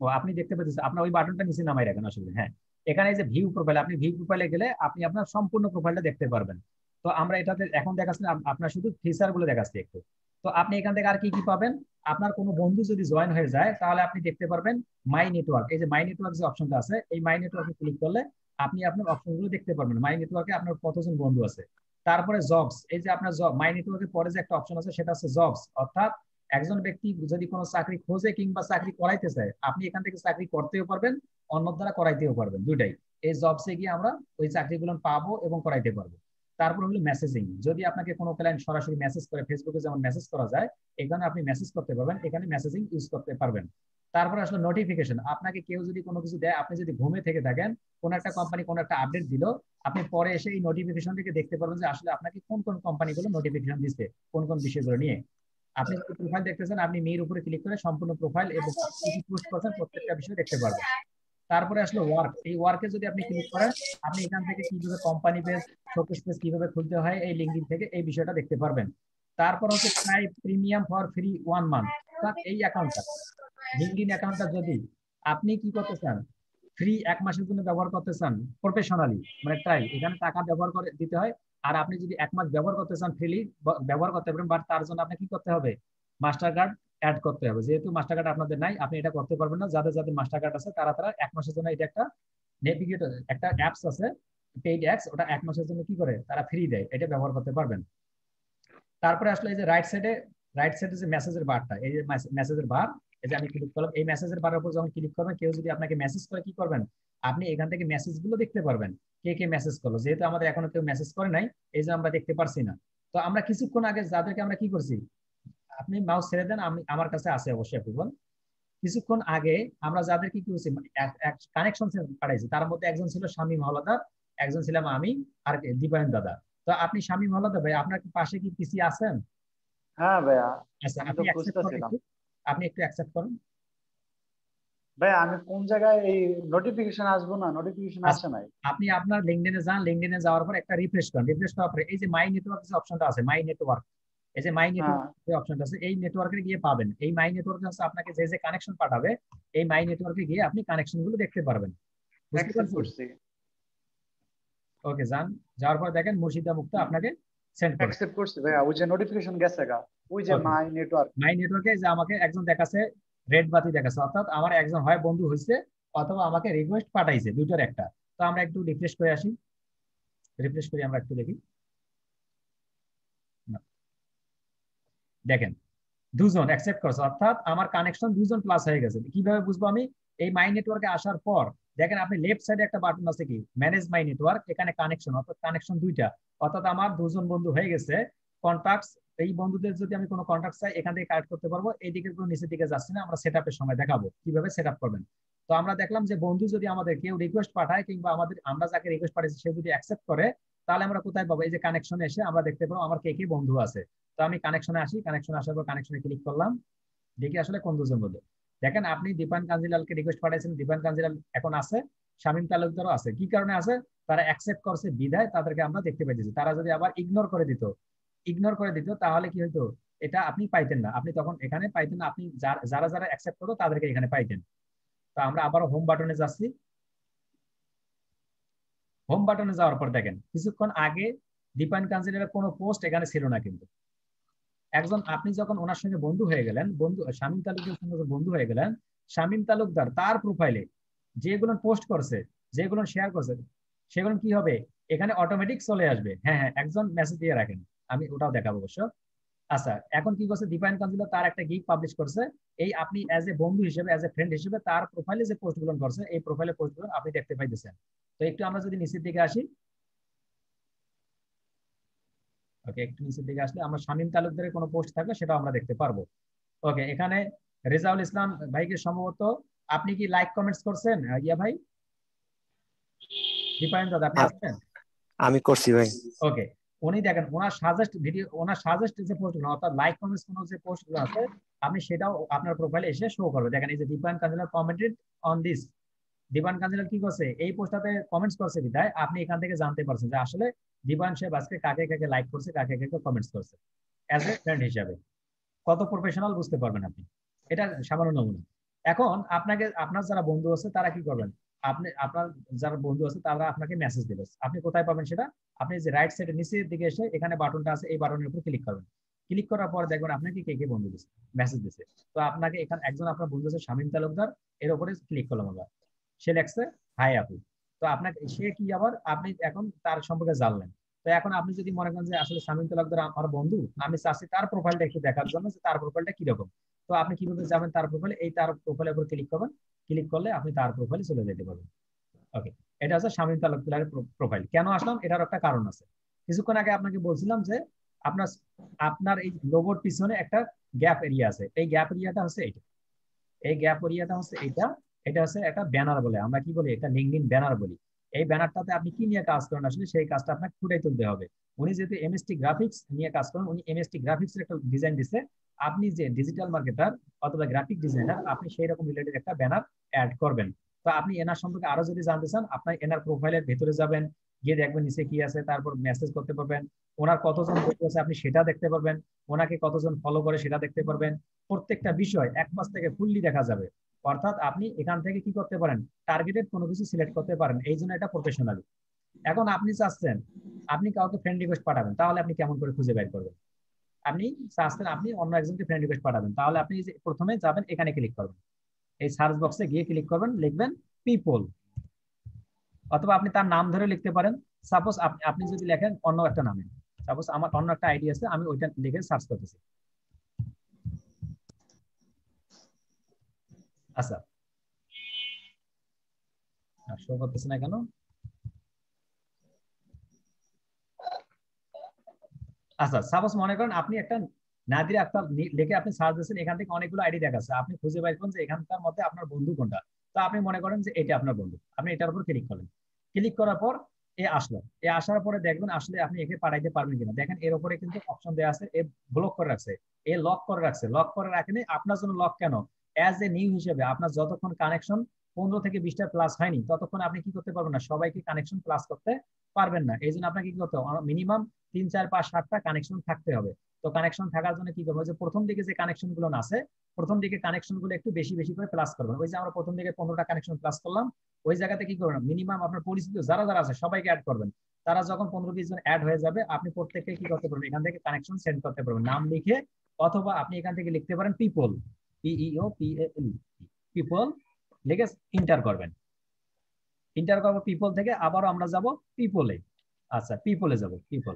ও আপনি দেখতে পাচ্ছেন, আপনার ওই বাটনটা নিচে নামাই রাখেন আসলে। হ্যাঁ, এখানে এই যে ভিউ প্রোফাইল, আপনি ভিউ প্রোফাইলে গেলে আপনি আপনার সম্পূর্ণ প্রোফাইলটা দেখতে পারবেন। তো আমরা এটাতে এখন দেখাচ্ছি আপনার শুধু ফিচার গুলো দেখাচ্ছি একটু। তো আপনি এখান থেকে আর কি কি পাবেন, আপনার কোনো বন্ধু যদি জয়েন হয়ে যায় তাহলে আপনি দেখতে পারবেন মাই নেটওয়ার্ক। এই যে মাই নেটওয়ার্ক যে অপশনটা আছে, এই মাই নেটওয়ার্কে ক্লিক করলে আপনি আপনার অপশনগুলো দেখতে পারবেন, মাই নেটওয়ার্কে আপনার কতজন বন্ধু আছে। তারপরে জবস, এই যে আপনার জব মাই নেটওয়ার্কের পরে যে একটা অপশন আছে সেটা হচ্ছে জবস, অর্থাৎ একজন ব্যক্তি যদি কোনো চাকরি খোঁজে কিংবা চাকরি করাইতে চায়, আপনি এখান থেকে চাকরি করতেও পারবেন, অন্য দ্বারা করাইতেও পারবেন, দুইটাই। এই জবসে গিয়ে আমরা ওই চাকরিগুলো পাবো এবং করাইতে পারবো। তারপর হলো মেসেজিং, যদি আপনাকে কোনো ক্লায়েন্ট সরাসরি মেসেজ করে, ফেসবুকে যেমন মেসেজ করা যায় এখানে আপনি মেসেজ করতে পারবেন, এখানে মেসেজিং ইউজ করতে পারবেন। তারপর আসলে নোটিফিকেশন, আপনাকে কেউ যদি কোনো কিছু দেয়, আপনি যদি ঘুমে থেকে থাকেন, কোন একটা কোম্পানি কোন একটা আপডেট দিল, আপনি পরে এসে এই নোটিফিকেশন থেকে দেখতে পারবেন যে আসলে আপনাকে কোন কোন কোম্পানিগুলো নোটিফিকেশন দিচ্ছে, কোন কোন বিষয়গুলো নিয়ে। আপনি যদি প্রোফাইল দেখতেছেন, আপনি মেয়ের উপরে ক্লিক করে সম্পূর্ণ প্রোফাইল এবং আপনি কি পোস্ট করছেন প্রত্যেকটা বিষয় দেখতে পারবেন। তারপরে আসলে ওয়ার্ক, এই ওয়ার্কে যদি আপনি ক্লিক করেন, আপনি এখান থেকে কিভাবে কোম্পানি পেজ, শোকেস পেজ কিভাবে খুলতে হয় এই লিঙ্কডিন থেকে এই বিষয়টা দেখতে পারবেন। তারপর হচ্ছে try premium for free 1 month, এই অ্যাকাউন্টটা লিঙ্কডিন অ্যাকাউন্টটা যদি আপনি কি করতে চান, ফ্রি 1 মাসের জন্য ব্যবহার করতে চান প্রফেশনালি, মানে ট্রাই, এখানে টাকা ব্যবহার করে দিতে হয়। আর আপনি যদি 1 মাস ব্যবহার করতে চান ফ্রিলি ব্যবহার করতে পারেন, বাট তার জন্য আপনাকে কি করতে হবে, মাস্টার কার্ড অ্যাড করতে হবে। যেহেতু মাস্টার কার্ড আপনাদের নাই, আপনি এটা করতে পারবেন না। যাদের যাদের মাস্টার কার্ড আছে তারা তারা 1 মাসের জন্য, এটা একটা নেভিগেটর একটা অ্যাপস আছে পেইড অ্যাপস, ওটা 1 মাসের জন্য কি করে তারা ফ্রি দেয়, এটা ব্যবহার করতে পারবেন। তারপরে আসলে এই যে রাইট সাইডে যে মেসেজের বারটা, এই যে মেসেজের বার, এই যে আমি ক্লিক করলাম, এই মেসেজের বারের উপর যখন ক্লিক করবেন, কেউ যদি আপনাকে মেসেজ করে কি করবেন, আপনি এখান থেকে মেসেজ গুলো দেখতে পারবেন, কে কে মেসেজ করলো। যেহেতু আমাদের এখনো কেউ মেসেজ করে নাই, এই যে আমরা দেখতে পারছি না। তো আমরা কিছুক্ষণ আগে যাদেরকে আমরা কি করছি, আপনি মাউস ছেড়ে দেন, আমি আমার কাছে আছে অবশ্যই অ্যাপ্রুভাল। কিছুক্ষণ আগে আমরা যাদেরকে কি করছি কানেকশন পাঠাইছি, তার মধ্যে একজন ছিল শামীম হলাদার, একজন ছিলাম আমি, আর দীপায়ন দাদা। তো আপনি শামীম হলাদার ভাই, আপনার পাশে কি পিসি আছেন? হ্যাঁ ভাইয়া, আচ্ছা, আমি তো আপনি অ্যাকসেপ্ট করেন খুঁজতেছিলাম। একটু, আপনি একটু অ্যাকসেপ্ট করুন। ভাইয়া আমি কোন জায়গায় এই নোটিফিকেশন আসবো না, নোটিফিকেশন আসে নাই। আপনি আপনার লিঙ্কডইনে যান, লিঙ্কডইনে যাওয়ার পর একটা রিফ্রেশ করেন, রিফ্রেশ করার পরে এই যে মাই নেটওয়ার্ক যে অপশনটা আছে, মাই নেটওয়ার্ক, এই যে মাই হ্যাঁ, নেটওয়ার্ক যে অপশনটা আছে, এই নেটওয়ার্কে গিয়ে পাবেন। এই মাই নেটওয়ার্কে হচ্ছে আপনাকে যে যে কানেকশন পাঠাবে, এই মাই নেটওয়ার্কে গিয়ে আপনি কানেকশন গুলো দেখতে পারবেন। বুঝতে অ্যাকসেপ্ট পারছেন? করছি। ওকে, যান, যাওয়ার পর দেখেন মুর্শিদা মুক্তা আপনাকে সেন্ড করবে। অ্যাকসেপ্ট করছি ভাইয়া, ওই যে নোটিফিকেশন গেছে গা, ওই যে ওকে, মাই নেটওয়ার্ক। মাই নেটওয়ার্কে যে আমাকে একজন দেখাচ্ছে, রেড বাতি দেখাচ্ছে, অর্থাৎ আমার একজন হয় বন্ধু হয়েছে অথবা আমাকে রিকোয়েস্ট পাঠাইছে, দুইটার একটা। তো আমরা একটু রিফ্রেশ করে আসি, রিফ্রেশ করি আমরা একটু দেখি। দেখেন দুজন অ্যাকসেপ্ট করছে, অর্থাৎ আমার কানেকশন দুজন প্লাস হয়ে গেছে। কিভাবে বুঝবো আমি, এই মাই নেটওয়ার্কে আসার পর দেখেন আপনি লেফট সাইডে একটা বাটন আছে কি ম্যানেজ মাই নেটওয়ার্ক, এখানে কানেকশন, অর্থাৎ কানেকশন দুইটা, অর্থাৎ আমার দুজন বন্ধু হয়ে গেছে। কন্টাক্টস, এই বন্ধুদের যদি আমি কোনো কন্টাক্ট চাই এখান থেকে কালেক্ট করতে পারবো। এইদিকে কোনো নিচের দিকে যাচ্ছি না, আমরা সেট আপের সময় দেখাবো কিভাবে সেট আপ করবেন। তো আমরা দেখলাম যে বন্ধু যদি আমাদের কেউ রিকোয়েস্ট পাঠায় কিংবা আমরা যাকে রিকোয়েস্ট পাঠাইছি সে যদি অ্যাকসেপ্ট করে, তাহলে আমরা কোথায় পাবো, এই যে কানেকশনে এসে আমরা দেখতে পাবো আমার কে কে বন্ধু আছে। তো আমি কানেকশনে আসি, কানেকশনে আসার পর কানেকশনে ক্লিক করলাম, দেখি আসলে কোন দুজন বন্ধু। দেখেন আপনি দীপান কাঞ্জিলালকে রিকোয়েস্ট পাঠাইছেন, দীপান কাঞ্জিলাল এখন আছে, শামীম তালুকদারও আছে। কি কারণে আছে, তারা অ্যাকসেপ্ট করছে বিধায় তাদেরকে আমরা দেখতে পাইতেছি। তারা যদি আবার ইগনোর করে দিত তাহলে কি হইতো, এটা আপনি পাইতেন না, আপনি তখন এখানে পাইতেন না, আপনি যারা যারা অ্যাকসেপ্ট করতো তাদেরকে এখানে পাইতেন। তো আমরা আবার হোম বাটনে যাচ্ছি। হোম বাটনে যাওয়ার পর দেখেন কিছুক্ষণ আগে দীপান কাঞ্জিলালের কোনো পোস্ট এখানে ছিল না, কিন্তু একজন আপনি যখন ওনার সঙ্গে বন্ধু হয়ে গেলেন, বন্ধু শামীম তালুকদারের সঙ্গে বন্ধু হয়ে গেলেন, শামীম তালুকদার তার প্রোফাইলে যেগুলো পোস্ট করছে, যেগুলো শেয়ার করছে, সেগুলো কি হবে, এখানে অটোমেটিক চলে আসবে। হ্যাঁ হ্যাঁ, একজন মেসেজ দিয়ে রাখেন, আমি ওটাও দেখাবো অবশ্য। আচ্ছা, এখন কি করছে দীপায়ন কাঞ্জিলা, তার একটা গিগ পাবলিশ করছে। এই আপনি অ্যাজ এ বন্ধু হিসেবে, অ্যাজ এ ফ্রেন্ড হিসেবে তার প্রোফাইলে যে পোস্টগুলো করছে, এই প্রোফাইলে পোস্টগুলো আপনি দেখতে পাইতেছেন। তো একটু আমরা যদি নিচের দিকে আসি, ওকে, একটু নিচের দিকে আসলে আমরা শামীম তালুকদারের কোনো পোস্ট থাকলে সেটা আমরা দেখতে পারবো। ওকে, এখানে রেজাউল ইসলাম ভাইকে সম্ভবত আপনি কি লাইক কমেন্টস করছেন ইয়া ভাই? দীপায়ন দাদা আপনি আসছেন? আমি করছি ভাই। ওকে, উনি দেখেন ওনার সাজেস্ট ভিডিও, ওনার সাজেস্ট যে পোস্টগুলো অর্থাৎ লাইক কমেন্টস কোনো যে পোস্টগুলো আছে, আপনি সেটাও আপনার প্রোফাইলে এসে শো করবে। দেখেন এই যে Dipayan Kanjilar commented on this, Dipayan Kanjilar কি করছে, এই পোস্টটাতে কমেন্টস করছে বিধায় আপনি এখান থেকে জানতে পারছেন যে আসলে দীপায়ন সাহেব আজকে কাকে কাকে লাইক করছে, কাকে কাকে কমেন্টস করছে অ্যাজ এ ফ্রেন্ড হিসাবে। কত প্রফেশনাল বুঝতে পারবেন আপনি। এটা সামান্য নমুনা। এখন আপনাকে, আপনার যারা বন্ধু আছে তারা কি করবেন, আপনি আপনার যারা বন্ধু আছে তারা আপনাকে মেসেজ দিবে। আপনি কোথায় পাবেন সেটা, আপনি যে রাইট সাইডে নিচের দিকে এসে এখানে বাটনটা আছে, এই বাটনের উপর ক্লিক করবেন। ক্লিক করার পর দেখবেন আপনাকে কে কে বন্ধু দিচ্ছে, মেসেজ দিচ্ছে। তো আপনাকে এখানে একজন আপনার বন্ধু আছে শামীম তালুকদার, এর উপরে ক্লিক করলাম আমরা, সে লেখছে হাই আপু। তো আপনাকে সে কি আবার আপনি এখন তার সম্পর্কে জানলেন। তো এখন আপনি যদি মনে করেন যে আসলে শামীম তালুকদার আমার বন্ধু, আমি চাচ্ছি তার প্রোফাইলটা একটু দেখার জন্য যে তার প্রোফাইলটা কিরকম। তো আপনি কিভাবে যাবেন তার প্রোফাইলে, এই তার প্রোফাইলের উপর ক্লিক করবেন। ক্লিক করলে আপনি তার প্রোফাইলে চলে যেতে পারবেন। ওকে, এটা হচ্ছে শামীম তালুকদারের প্রোফাইল। কেন আসলাম এটার একটা কারণ আছে। কিছুক্ষণ আগে আপনাকে বলছিলাম যে আপনার আপনার এই লোগোর পিছনে একটা গ্যাপ এরিয়া আছে, এই গ্যাপ এরিয়াটা হচ্ছে এইটা, এই গ্যাপ এরিয়াটা হচ্ছে এইটা। এটা হচ্ছে একটা ব্যানার বলে, আমরা কি বলি, এটা লিঙ্কডইন ব্যানার বলি। এই ব্যানারটাতে আপনি কি নিয়ে কাজ করেন আসলে সেই কাজটা আপনাকে ফুটিয়ে তুলতে হবে। উনি যেহেতু এমএসটি গ্রাফিক্স নিয়ে কাজ করেন, উনি এমএসটি গ্রাফিক্স এর একটা ডিজাইন দিচ্ছে। আপনি যে ডিজিটাল মার্কেটার অথবা গ্রাফিক ডিজাইনার, আপনি সেই রকম রিলেটেড একটা ব্যানার অ্যাড করবেন। তো আপনি এনার সম্পর্কে আরো যদি জানতে চান, আপনার এনার প্রোফাইলের ভেতরে যাবেন, গিয়ে দেখবেন নিচে কি আছে, তারপর মেসেজ করতে পারবেন। ওনার কতজন বন্ধু আছে আপনি সেটা দেখতে পারবেন, ওনাকে কতজন ফলো করে সেটা দেখতে পারবেন। প্রত্যেকটা বিষয় এক মাস থেকে ফুললি দেখা যাবে। অর্থাৎ আপনি এখান থেকে কি করতে পারেন, টার্গেটেড কোনো কিছু সিলেক্ট করতে পারেন। এই জন্য এটা প্রফেশনালি। এখন আপনি চাচ্ছেন আপনি কাউকে ফ্রেন্ড রিকোয়েস্ট পাঠাবেন, তাহলে আপনি কেমন করে খুঁজে বের করবেন? আপনি চাচ্ছেন আপনি অন্য একজনকে ফ্রেন্ড রিকোয়েস্ট পাঠাবেন, তাহলে আপনি যে প্রথমে যাবেন এখানে ক্লিক করবেন, এই সার্চ বক্সে গিয়ে ক্লিক করবেন, লিখবেন পিপল, অথবা আপনি তার নাম ধরে লিখতে পারেন। সাপোজ আপনি যদি লেখেন অন্য একটা নামে, সাপোজ আমার অন্য একটা আইডি আছে, আমি ওইটা লিখে সার্চ করতেছি। আচ্ছা, শো করতেছে না কেন? আচ্ছা, সাপোজ মনে করেন আপনি একটা নাদিরা আক্তার লিখে আপনি সার্চ দিচ্ছেন, এখান থেকে অনেকগুলো আইডি দেখাচ্ছে, আপনি খুঁজে বের করুন যে এখানকার মধ্যে আপনার বন্ধু কোনটা। তো আপনি মনে করেন যে এটা আপনার বন্ধু, আপনি এটার উপর ক্লিক করলেন। ক্লিক করার পর এ আসলো, এ আসার পরে দেখবেন আসলে আপনি একে পাঠাইতে পারবেন কিনা। দেখেন এর উপরে কিন্তু অপশন দেওয়া আছে, এ ব্লক করে রাখছে, এ লক করে রাখছে। লক করে রাখেনি আপনার জন্য, লক কেন, অ্যাজ এ নিউ হিসেবে আপনার যতক্ষণ কানেকশন 15 থেকে 20টা প্লাস হয়নি ততক্ষণ আপনি কি করতে পারবেন না, সবাইকে কানেকশন প্লাস করতে পারবেন না। এই জন্য আপনাকে কি করতে হবে, মিনিমাম 3, 4, 5, 7টা কানেকশন থাকতে হবে। তো কানেকশন থাকার জন্য কি করবো, যে প্রথম দিকে যে কানেকশন গুলো আছে, প্রথম দিকে কানেকশন গুলো একটু বেশি বেশি করে প্লাস করবেন। ওই যে আমরা প্রথম দিকে 15টা কানেকশন প্লাস করলাম, ওই জায়গাতে কি করবেন, মিনিমাম আপনার পরিচিত যারা যারা আছে সবাইকে অ্যাড করবেন। তারা যখন 15-20 জন অ্যাড হয়ে যাবে, আপনি প্রত্যেককে কি করতে পারবেন, এখান থেকে কানেকশন সেন্ড করতে পারবেন নাম লিখে, অথবা আপনি এখান থেকে লিখতে পারেন পিপল, PEOPAL, পিপল লিখে ইন্টার করবেন। ইন্টার করবো পিপল থেকে, আবারও আমরা যাব পিপলে। আচ্ছা, পিপলে যাব, পিপল,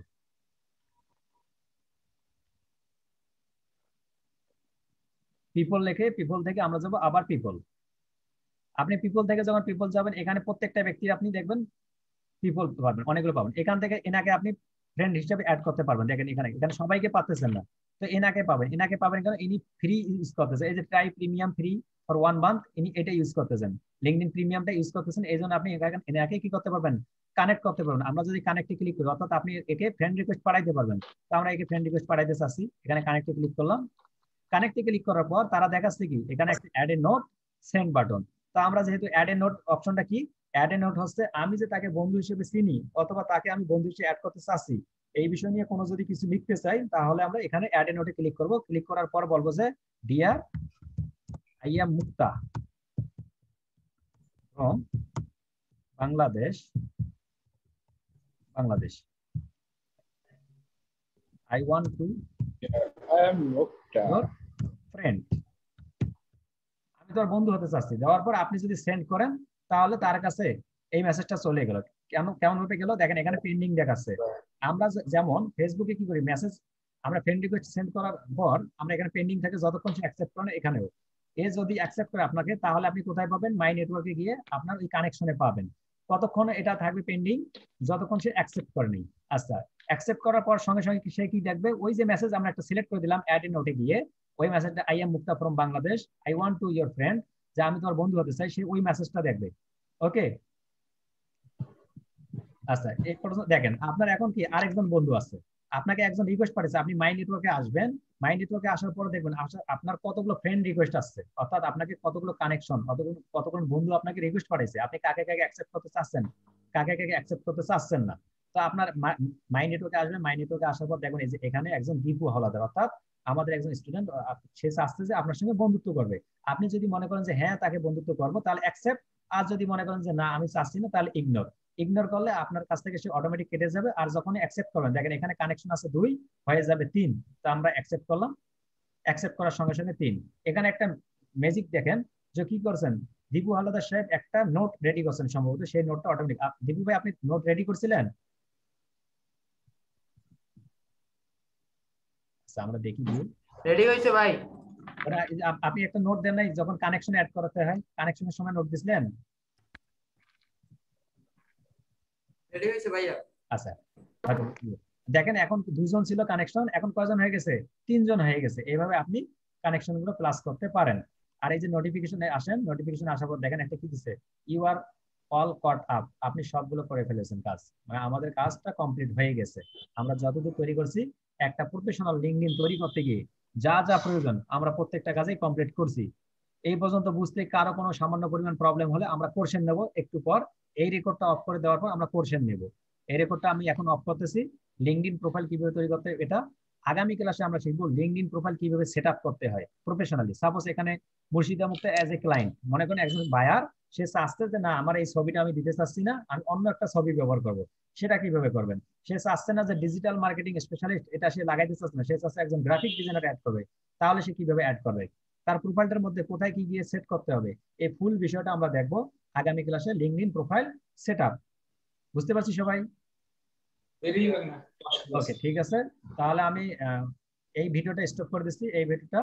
পিপল লিখে পিপল থেকে আমরা যাব আবার পিপল। আপনি পিপল থেকে যখন পিপল যাবেন, এখানে প্রত্যেকটা ব্যক্তির আপনি দেখবেন পিপল পাবেন, অনেকগুলো পাবেন। এখান থেকে এনাকে আপনি ফ্রেন্ড হিসেবে অ্যাড করতে পারবেন। দেখেন এখানে এখানে সবাইকে পাচ্ছেন না, তো এনাকে পাবেন। এনাকে পাবেন কারণ ইনি ফ্রি ইউজ করতেছেন, এই যে try premium free for 1 month, ইনি এটা ইউজ করতেছেন, লিঙ্কডইন প্রিমিয়ামটা ইউজ করতেছেন। এই জন্য আপনি এনাকে কি করতে পারবেন, কানেক্ট করতে পারবেন। আমরা যদি কানেক্টে ক্লিক করি, অর্থাৎ আপনি একে ফ্রেন্ড রিকোয়েস্ট পাঠাইতে পারবেন। তো আমরা একে ফ্রেন্ড রিকোয়েস্ট পাঠাইতে চাচ্ছি, এখানে কানেক্টে ক্লিক করলাম। কানেক্টে ক্লিক করার পর তারা দেখাচ্ছে কি এখানে একটা add a note, send button. তো আমরা যেহেতু অ্যাড এ নোট অপশনটা কি, অ্যাড এ নোট হচ্ছে আমি যে তাকে বন্ধু হিসেবে চিনি অথবা তাকে আমি বন্ধু হিসেবে অ্যাড করতে চাচ্ছি, এই বিষয় নিয়ে কোনো যদি কিছু লিখতে চাই, তাহলে আমরা এখানে অ্যাড এ নোটে ক্লিক করব। ক্লিক করার পর বলবো যে ডিয়ার আইয়া Mukta from Bangladesh, Bangladesh, I want to friend, আমি তোর বন্ধু হতে চাচ্ছি। দেওয়ার পর আপনি যদি সেন্ড করেন, তাহলে তার কাছে এই মেসেজটা চলে গেল। কেমন কেমন ভাবে গেল দেখেন, এখানে পেন্ডিং দেখাচ্ছে। আমরা যেমন ফেসবুকে কি করি, মেসেজ আমরা ফ্রেন্ড রিকোয়েস্ট সেন্ড করার পর আমরা এখানে পেন্ডিং থাকে যতক্ষণ সে অ্যাকসেপ্ট করে না, এখানেও এ যদি অ্যাকসেপ্ট করে আপনাকে, তাহলে আপনি কোথায় পাবেন? মাই নেটওয়ার্কে গিয়ে আপনার ওই কানেকশনে পাবেন। কতক্ষণ এটা থাকবে পেন্ডিং? যতক্ষণ সে অ্যাকসেপ্ট করেনি। আচ্ছা, অ্যাকসেপ্ট করার পর সঙ্গে সঙ্গে সে কি দেখবে? ওই যে মেসেজ আমরা একটা সিলেক্ট করে দিলাম অ্যাড ইন নোটে গিয়ে, ওই মেসেজটা I am Mukta from Bangladesh, I want to your friend, যে আমি তোমার বন্ধু হতে চাই, সে ওই মেসেজটা দেখবে। ওকে, আচ্ছা এই পর্যন্ত দেখেন আপনার এখন কি আরেকজন বন্ধু আছে, আপনাকে একজন রিকোয়েস্ট পাঠিয়েছে, আপনি মাই নেটওয়ার্কে আসবেন। মাই নেটওয়ার্কে আসার পরে দেখবেন আপনার কতগুলো ফ্রেন্ড রিকোয়েস্ট আসছে, অর্থাৎ আপনাকে কতগুলো কানেকশন, কতগুলো বন্ধু আপনাকে রিকোয়েস্ট পাঠিয়েছে, আপনি কাকে কাকে অ্যাকসেপ্ট করতে চাচ্ছেন, কাকে কাকে অ্যাকসেপ্ট করতে চাচ্ছেন না। তো আপনার মাই নেটওয়ার্কে আসবেন, মাই নেটওয়ার্কে আসার পর দেখবেন এই যে এখানে একজন দীপু হাওলাদার, অর্থাৎ আমাদের একজন স্টুডেন্ট, সে চাচ্ছে যে আপনার সঙ্গে বন্ধুত্ব করবে। আপনি যদি মনে করেন যে হ্যাঁ তাকে বন্ধুত্ব করবো, তাহলে অ্যাকসেপ্ট। আর যদি মনে করেন যে না আমি চাচ্ছি না, তাহলে ইগনোর। ইগনোর করলে আপনার কাছ থেকে সে অটোমেটিক কেটে যাবে। আর যখন অ্যাকসেপ্ট করবেন, দেখেন এখানে কানেকশন আছে 2, হয়ে যাবে 3। তো আমরা অ্যাকসেপ্ট করলাম, অ্যাকসেপ্ট করার সঙ্গে সঙ্গে 3। এখানে একটা ম্যাজিক দেখেন যে কি করছেন, দীপু হালদার সাহেব একটা নোট রেডি করছেন, সম্ভবত সেই নোটটা অটোমেটিক। দীপু ভাই আপনি নোট রেডি করছিলেন? আচ্ছা আমরা দেখি রেডি হয়েছে ভাই। আপনি একটা নোট দেন নাই যখন কানেকশন অ্যাড করাতে হয়, কানেকশনের সময় নোট দিছিলেন? রেডি হয়েছে ভাইয়া। আচ্ছা দেখেন এখন 2 জন ছিল কানেকশন, এখন কয়জন হয়ে গেছে? 3 জন হয়ে গেছে। এইভাবে আপনি কানেকশন গুলো প্লাস করতে পারেন। আর এই যে নোটিফিকেশনে আসেন, নোটিফিকেশন আসার পর দেখেন একটা কি দিচ্ছে, you are all caught up, আপনি সবগুলো করে ফেলেছেন কাজ, মানে আমাদের কাজটা কমপ্লিট হয়ে গেছে। আমরা যতদূর তৈরি করছি, একটা প্রফেশনাল লিঙ্কডইন তৈরি করতে গিয়ে যা যা প্রয়োজন আমরা প্রত্যেকটা কাজেই কমপ্লিট করছি। এই পর্যন্ত বুঝতে কারো কোনো সামান্য পরিমাণ প্রবলেম হলে আমরা কোর্সেন নেব একটু পর। এই রেকর্ডটা অফ করে দেওয়ার পর আমরা কোর্সেন নেব। এই রেকর্ডটা আমি এখন অফ করতেছি। লিঙ্কডইন প্রোফাইল কিভাবে তৈরি করতে, এটা আগামী ক্লাসে আমরা শিখবো। লিঙ্কডইন প্রোফাইল কিভাবে সেট আপ করতে হয় প্রফেশনালি। সাপোজ এখানে মুর্শিদা মুক্তা অ্যাজ এ ক্লায়েন্ট, মনে করেন একজন বায়ার, সে চাচ্ছে যে না আমার এই ছবিটা আমি দিতে চাচ্ছি না, আমি অন্য একটা ছবি ব্যবহার করব। সেটা কিভাবে করবেন? সে চাচ্ছে না যে ডিজিটাল মার্কেটিং স্পেশালিস্ট এটা সে লাগাইতে চাচ্ছে না, সে চাচ্ছে একজন গ্রাফিক ডিজাইনার অ্যাড করবে। তাহলে সে কিভাবে অ্যাড করবে, তার প্রোফাইলটার মধ্যে কোথায় কি গিয়ে সেট করতে হবে, এই ফুল বিষয়টা আমরা দেখবো আগামী ক্লাসে। লিঙ্কডইন প্রোফাইল সেট আপ, বুঝতে পারছি সবাই? ওকে ঠিক আছে, তাহলে আমি এই ভিডিওটা স্টপ করে দিচ্ছি। এই ভিডিওটা